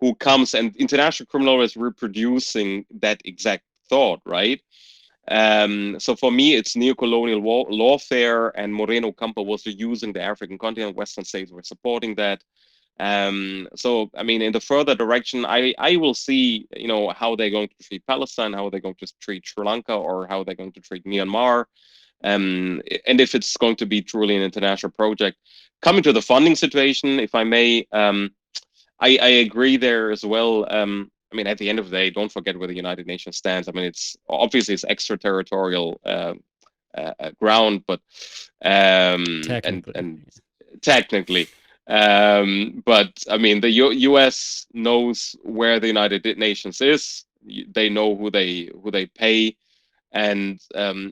who comes, and international criminal law is reproducing that exact thought, right? So for me, it's neocolonial lawfare, and Moreno Ocampo was using the African continent. Western states were supporting that. So I mean, in the further direction, I will see, how they're going to treat Palestine, how they're going to treat Sri Lanka, or how they're going to treat Myanmar, and if it's going to be truly an international project. Coming to the funding situation, if I may, I agree there as well. I mean, at the end of the day, don't forget where the United Nations stands. I mean, it's obviously it's extraterritorial ground, but technically. But I mean, the US knows where the United Nations is. They know who they pay, and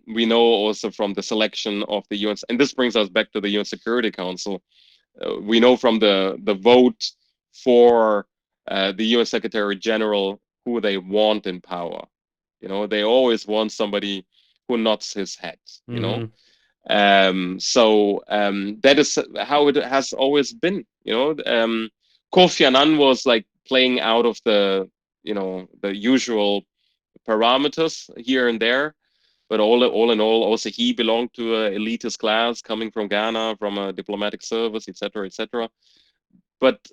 we know also from the selection of the UN. And this brings us back to the UN Security Council. We know from the vote for the UN Secretary General who they want in power. They always want somebody who nods his head. So that is how it has always been. Kofi Annan was like playing out of the usual parameters here and there, but all in all, also he belonged to an elitist class coming from Ghana, from a diplomatic service, etc., etc. But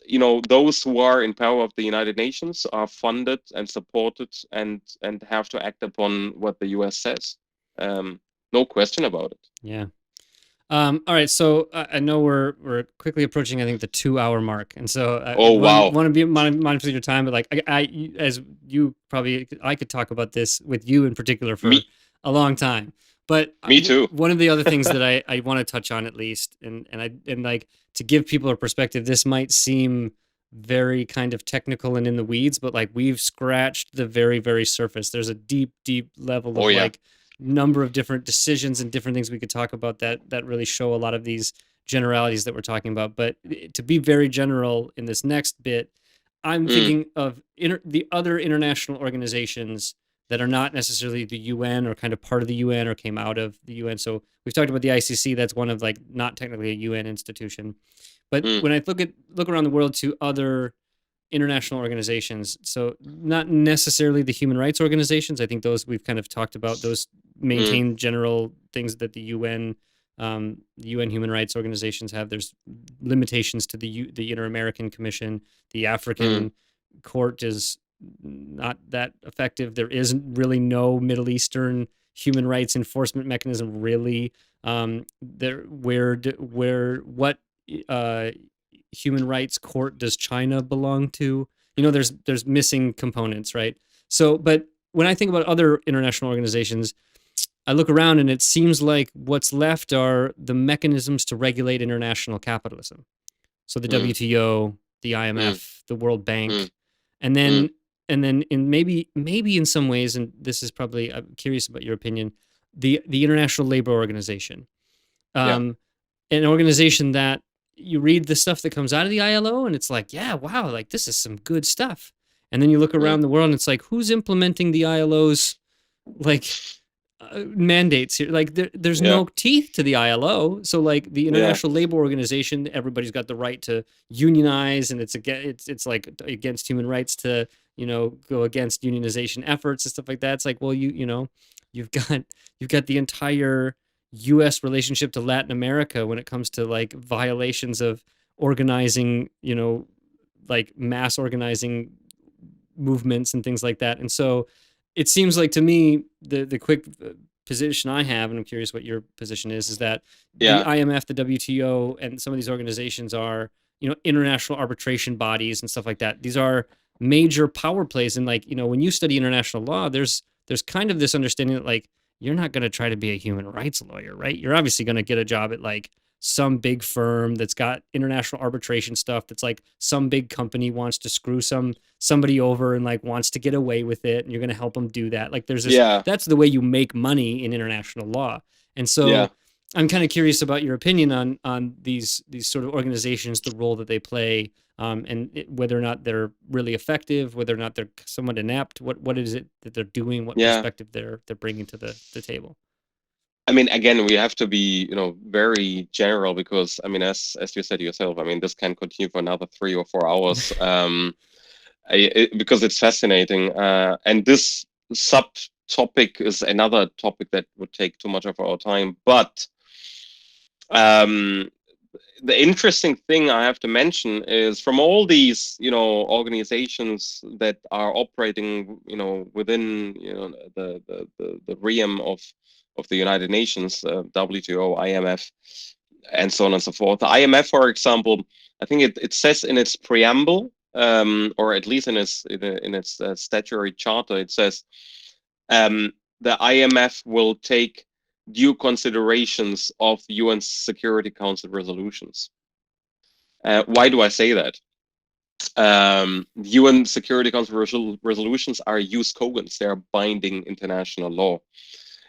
those who are in power of the United Nations are funded and supported and have to act upon what the US says. No question about it. Yeah. All right. So I know we're quickly approaching, I think, the 2-hour mark, and so I want to be mindful of your time. But like I as you probably, I could talk about this with you in particular for a long time. But me too. One of the other things that I want to touch on at least, and like to give people a perspective, this might seem very kind of technical and in the weeds, but like we've scratched the very, very surface. There's a deep, deep level of like number of different decisions and different things we could talk about that really show a lot of these generalities that we're talking about. But to be very general in this next bit, I'm thinking of the other international organizations that are not necessarily the UN or kind of part of the UN or came out of the UN. So we've talked about the ICC. That's one of like not technically a UN institution. But when I look around the world to other international organizations, so not necessarily the human rights organizations. I think those we've kind of talked about. Those maintain general things that the UN UN human rights organizations have. There's limitations to the Inter-American Commission. The African Court is not that effective. There isn't really no Middle Eastern human rights enforcement mechanism really. What human rights court does China belong to? There's missing components, right? So, but when I think about other international organizations, I look around and it seems like what's left are the mechanisms to regulate international capitalism. So the WTO, the IMF, the World Bank, and then in maybe in some ways, and this is probably, I'm curious about your opinion, the International Labor Organization, an organization that you read the stuff that comes out of the ILO and it's like, yeah, wow, like this is some good stuff. And then you look around the world and it's like, who's implementing the ILO's like mandates here? Like there's no teeth to the ILO. So like the International Labor Organization, everybody's got the right to unionize, and it's like against human rights to go against unionization efforts and stuff like that. It's like, well, you've got the entire U.S. relationship to Latin America when it comes to like violations of organizing, like mass organizing movements and things like that. And so it seems like to me the quick position I have, and I'm curious what your position is that the IMF, the WTO, and some of these organizations are international arbitration bodies and stuff like that. These are major power plays, and like when you study international law, there's kind of this understanding that like you're not going to try to be a human rights lawyer, right? You're obviously going to get a job at like some big firm that's got international arbitration stuff, that's like some big company wants to screw somebody over and like wants to get away with it, and you're going to help them do that. Like there's this, that's the way you make money in international law. And so I'm kind of curious about your opinion on these sort of organizations, the role that they play, and whether or not they're really effective, whether or not they're somewhat inept. What is it that they're doing? What perspective they're bringing to the table? I mean, again, we have to be, very general because, I mean, as you said yourself, I mean, this can continue for another 3 or 4 hours because it's fascinating. And this subtopic is another topic that would take too much of our time. But the interesting thing I have to mention is from all these, organizations that are operating, within, the realm of the United Nations, WTO, IMF, and so on and so forth. The IMF, for example, I think it says in its preamble, or at least in its statutory charter, it says the IMF will take due considerations of UN Security Council resolutions. Why do I say that? UN Security Council resolutions are jus cogens; they are binding international law.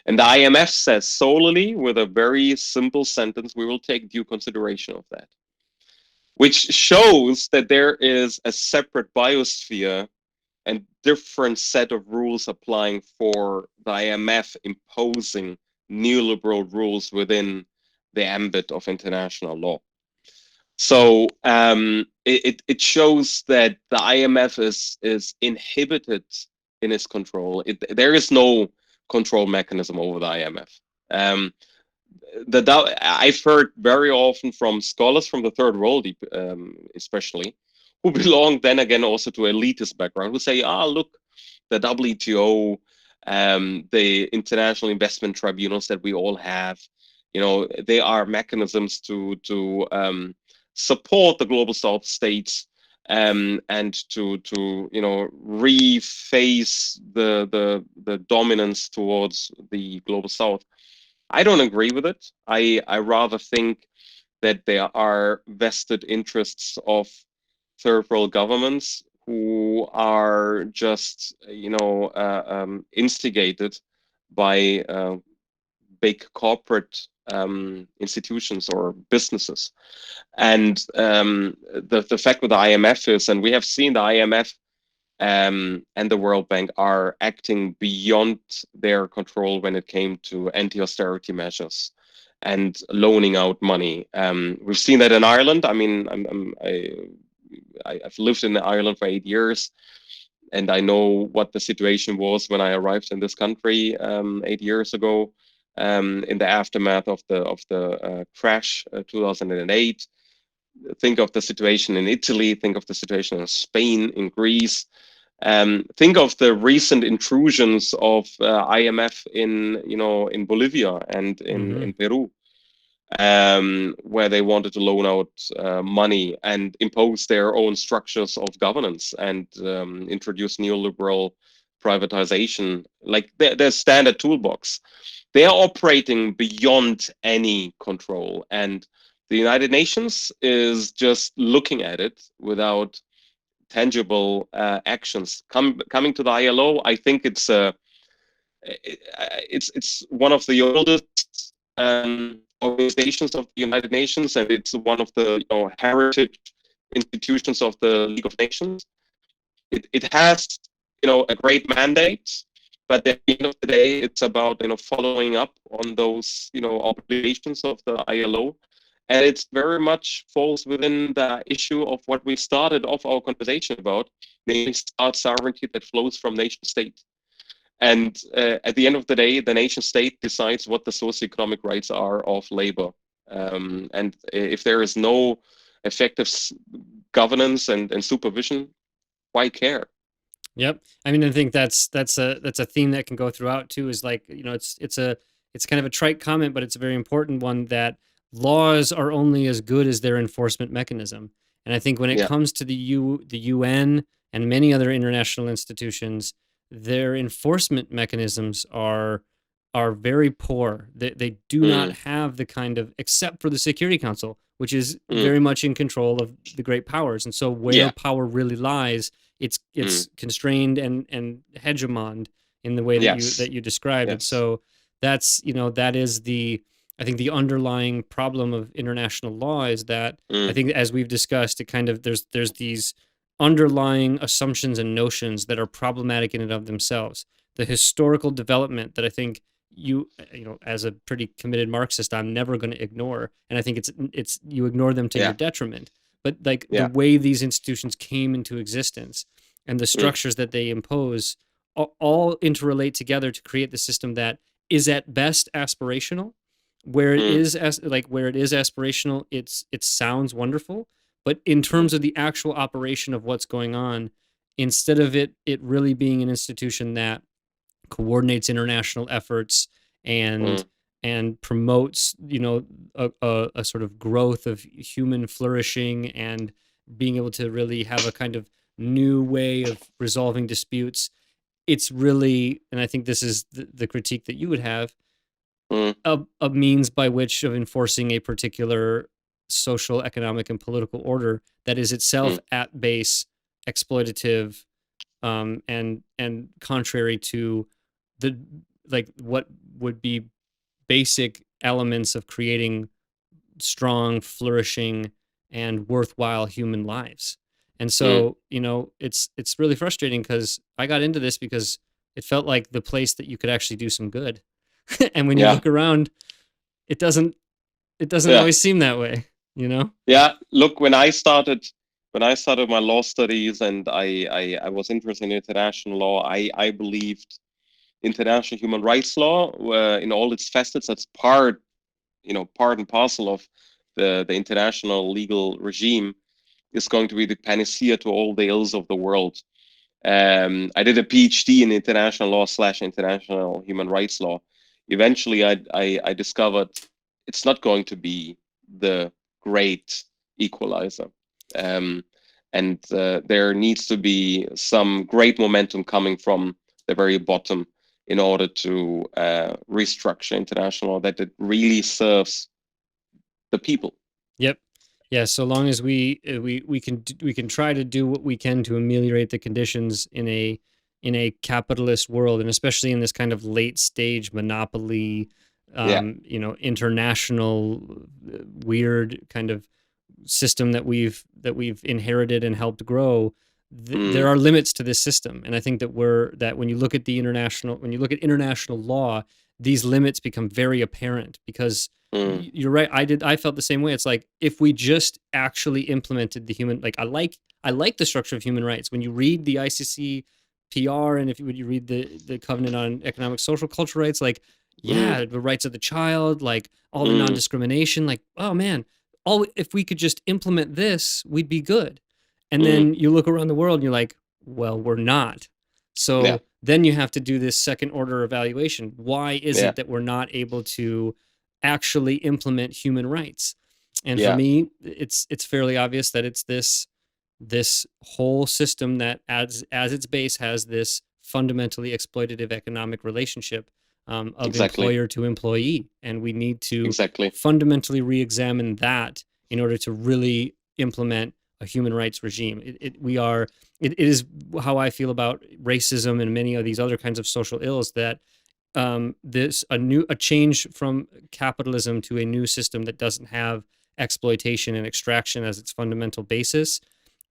And the IMF says solely, with a very simple sentence, we will take due consideration of that, which shows that there is a separate biosphere and different set of rules applying for the IMF imposing neoliberal rules within the ambit of international law. So it shows that the IMF is inhibited in its control. There is no control mechanism over the IMF. I've heard very often from scholars from the third world, especially, who belong then again also to elitist background, who say, look, the WTO, the international investment tribunals that we all have, they are mechanisms to support the global South states, and to reface the dominance towards the global South. I don't agree with it. I rather think that there are vested interests of third world governments who are just instigated by big corporate institutions or businesses. And the fact with the IMF is, and we have seen the IMF and the World Bank are acting beyond their control when it came to anti-austerity measures and loaning out money. We've seen that in Ireland. I mean, I've lived in Ireland for 8 years, and I know what the situation was when I arrived in this country 8 years ago. in the aftermath of the crash 2008. Think of the situation in Italy. Think of the situation in Spain, in Greece. Think of the recent intrusions of IMF in Bolivia and in Peru, where they wanted to loan out money and impose their own structures of governance and introduce neoliberal privatization, like their standard toolbox. They are operating beyond any control, and the United Nations is just looking at it without tangible actions. Coming to the ILO, I think it's one of the oldest organizations of the United Nations, and it's one of the heritage institutions of the League of Nations. It has a great mandate, but at the end of the day, it's about following up on those obligations of the ILO. And it very much falls within the issue of what we started off our conversation about, namely sovereignty that flows from nation state. And at the end of the day, the nation state decides what the socioeconomic rights are of labor. And if there is no effective governance and supervision, why care? Yep. I mean, I think that's a theme that can go throughout too. Is like it's kind of a trite comment, but it's a very important one, that laws are only as good as their enforcement mechanism. And I think when it comes to the UN and many other international institutions, their enforcement mechanisms are very poor. They do not have the kind of, except for the Security Council, which is very much in control of the great powers. And so where power really lies, it's constrained and hegemoned in the way that you described. And so that's that is I think the underlying problem of international law is that I think, as we've discussed, it kind of there's these underlying assumptions and notions that are problematic in and of themselves. The historical development that I think you as a pretty committed Marxist, I'm never going to ignore, and I think it's you ignore them to your detriment. But like the way these institutions came into existence and the structures that they impose all interrelate together to create the system that is at best aspirational. Where it is aspirational, it sounds wonderful, but in terms of the actual operation of what's going on, instead of it really being an institution that coordinates international efforts and promotes a sort of growth of human flourishing and being able to really have a kind of new way of resolving disputes, it's really, and I think this is the critique that you would have, a means by which of enforcing a particular social, economic, and political order that is itself at base exploitative, and contrary to what would be basic elements of creating strong, flourishing, and worthwhile human lives. And so it's really frustrating, because I got into this because it felt like the place that you could actually do some good. And when you look around, it doesn't always seem that way, Yeah. Look, when I started my law studies and I was interested in international law, I believed international human rights law in all its facets, that's part and parcel of the international legal regime, is going to be the panacea to all the ills of the world. I did a PhD in international law / international human rights law. Eventually, I discovered it's not going to be the great equalizer. And there needs to be some great momentum coming from the very bottom in order to restructure international law that it really serves the people. Yep. Yeah. So long as we can try to do what we can to ameliorate the conditions in a capitalist world, and especially in this kind of late stage monopoly, international weird kind of system that we've inherited and helped grow. There are limits to this system, and I think that when you look at international law, these limits become very apparent, because you're right. I felt the same way. It's like, if we just actually implemented the human, I like the structure of human rights. When you read the ICC PR, and when you read the Covenant on Economic, Social, Cultural Rights, yeah, the rights of the child, like all the non-discrimination, like, oh man, if we could just implement this, we'd be good. And then you look around the world and you're like, well, we're not. So Yeah. then you have to do this second order evaluation. Why is Yeah. it that we're not able to actually implement human rights? And for Yeah. me, it's fairly obvious that it's this whole system that as its base has this fundamentally exploitative economic relationship of Exactly. employer to employee, and we need to Exactly. fundamentally re-examine that in order to really implement a human rights regime. It is how I feel about racism and many of these other kinds of social ills, that a change from capitalism to a new system that doesn't have exploitation and extraction as its fundamental basis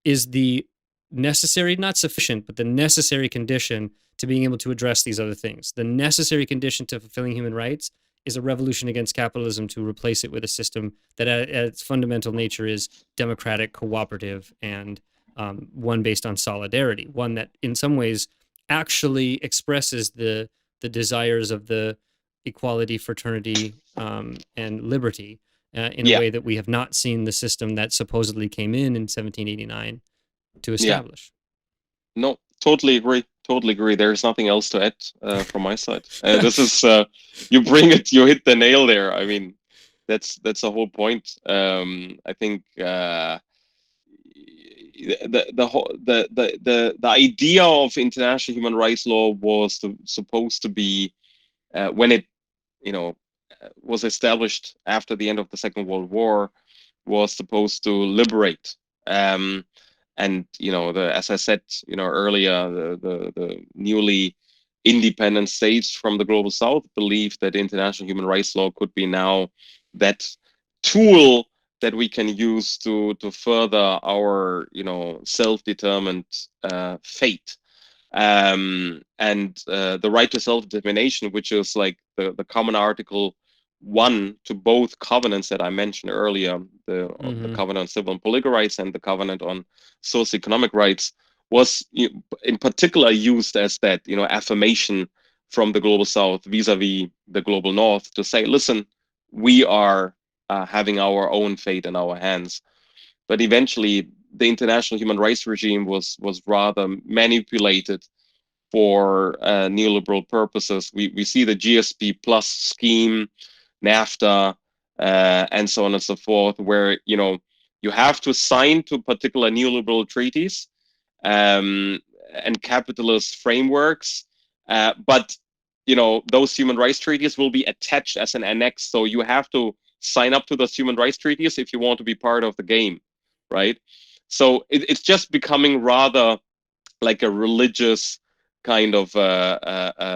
is the necessary, not sufficient, but the necessary condition to being able to address these other things. The necessary condition to fulfilling human rights is a revolution against capitalism to replace it with a system that at its fundamental nature is democratic, cooperative, and one based on solidarity, one that in some ways actually expresses the desires of the equality, fraternity, and liberty in a way that we have not seen the system that supposedly came in 1789 to establish. No, totally agree. Totally agree. There's nothing else to add from my side. This is you hit the nail there. I mean, that's the whole point. I think the idea of international human rights law was supposed to be when it was established after the end of the Second World War, was supposed to liberate. And as I said, earlier, the newly independent states from the global South believed that international human rights law could be now that tool that we can use to further our self-determined fate. And the right to self-determination, which is like the common Article 1 to both covenants that I mentioned earlier, the Covenant on Civil and Political Rights and the Covenant on Socioeconomic Rights, was in particular used as that affirmation from the global South vis-a-vis the global North to say, listen, we are having our own fate in our hands. But eventually, the international human rights regime was rather manipulated for neoliberal purposes. We see the GSP Plus scheme, NAFTA, and so on and so forth, where you have to sign to particular neoliberal treaties and capitalist frameworks, but those human rights treaties will be attached as an annex. So you have to sign up to those human rights treaties if you want to be part of the game, right? So it's just becoming rather like a religious kind of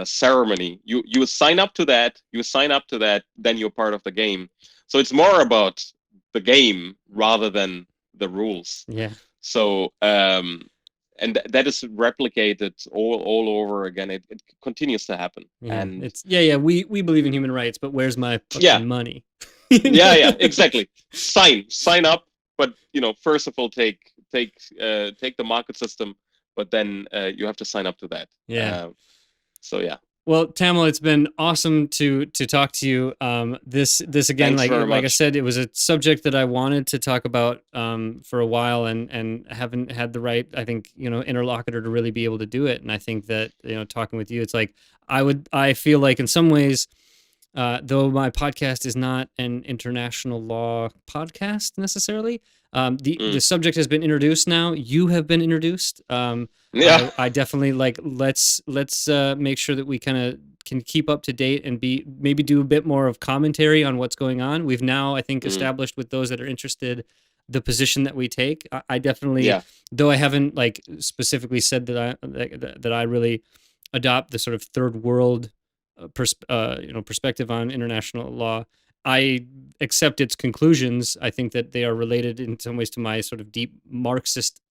ceremony. You sign up to that, then you're part of the game. So it's more about the game rather than the rules. Yeah. So and that is replicated all over again. It continues to happen. Yeah. And it's we believe in human rights, but where's my fucking money? Yeah, exactly. Sign up, but first of all, take the market system, but then you have to sign up to that. Yeah. So yeah. Well, Thamil, it's been awesome to talk to you. This again, Thanks very like I much. said, it was a subject that I wanted to talk about for a while, and haven't had the right, I think, interlocutor to really be able to do it. And I think that talking with you, it's like I feel like in some ways, though my podcast is not an international law podcast necessarily, the subject has been introduced now. You have been introduced. Yeah. I definitely let's make sure that we kind of can keep up to date and maybe do a bit more of commentary on what's going on. We've now, I think, established with those that are interested the position that we take. I definitely, though I haven't specifically said that I really adopt the sort of third world perspective on international law. I accept its conclusions. I think that they are related in some ways to my sort of deep Marxist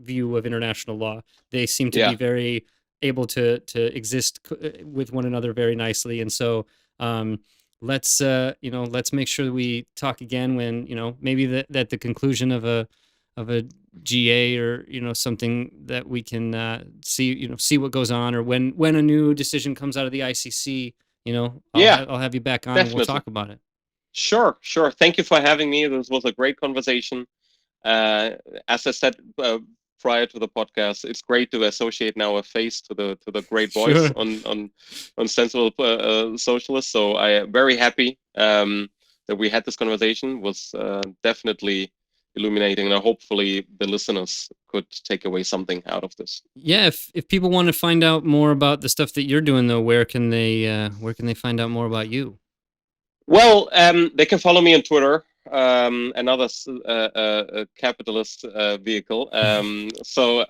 view of international law. They seem to be very able to exist with one another very nicely. And so let's make sure that we talk again when maybe that the conclusion of a GA or something that we can see what goes on, or when a new decision comes out of the ICC I'll have you back on and we'll definitely. talk about it. Sure. Thank you for having me. This was a great conversation. As I said prior to the podcast, it's great to associate now a face to the great voice on Sensible Socialist. So I am very happy that we had this conversation. Was definitely illuminating, and hopefully the listeners could take away something out of this. Yeah, if people want to find out more about the stuff that you're doing, though, where can they find out more about you? Well, they can follow me on Twitter, another capitalist vehicle. So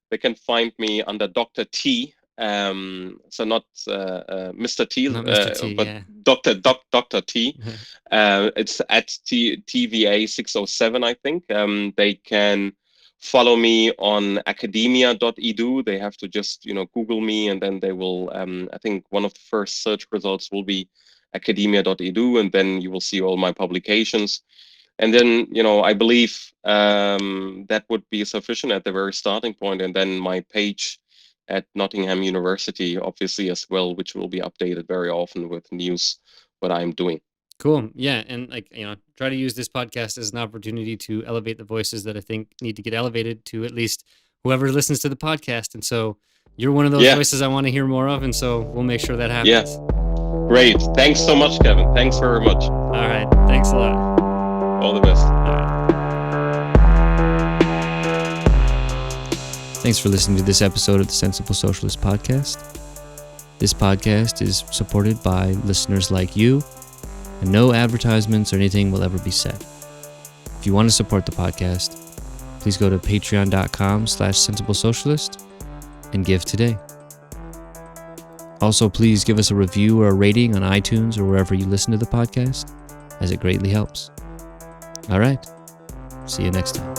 they can find me under Dr. T. So not Mr. T, Not Mr. T, but yeah. Dr. T. It's at TVA 607, I think. They can follow me on academia.edu. They have to just Google me, and then they will. I think one of the first search results will be academia.edu, and then you will see all my publications. And then I believe that would be sufficient at the very starting point, and then my page at Nottingham University, obviously, as well, which will be updated very often with news what I'm doing. Cool. Yeah, and try to use this podcast as an opportunity to elevate the voices that I think need to get elevated to at least whoever listens to the podcast. And so you're one of those voices I want to hear more of, and so we'll make sure that happens. Yes. Great. Thanks so much, Kevin. Thanks very much. All right. Thanks a lot. All the best. Thanks for listening to this episode of the Sensible Socialist podcast. This podcast is supported by listeners like you, and no advertisements or anything will ever be said. If you want to support the podcast, please go to patreon.com/sensiblesocialist and give today. Also, please give us a review or a rating on iTunes or wherever you listen to the podcast, as it greatly helps. All right. See you next time.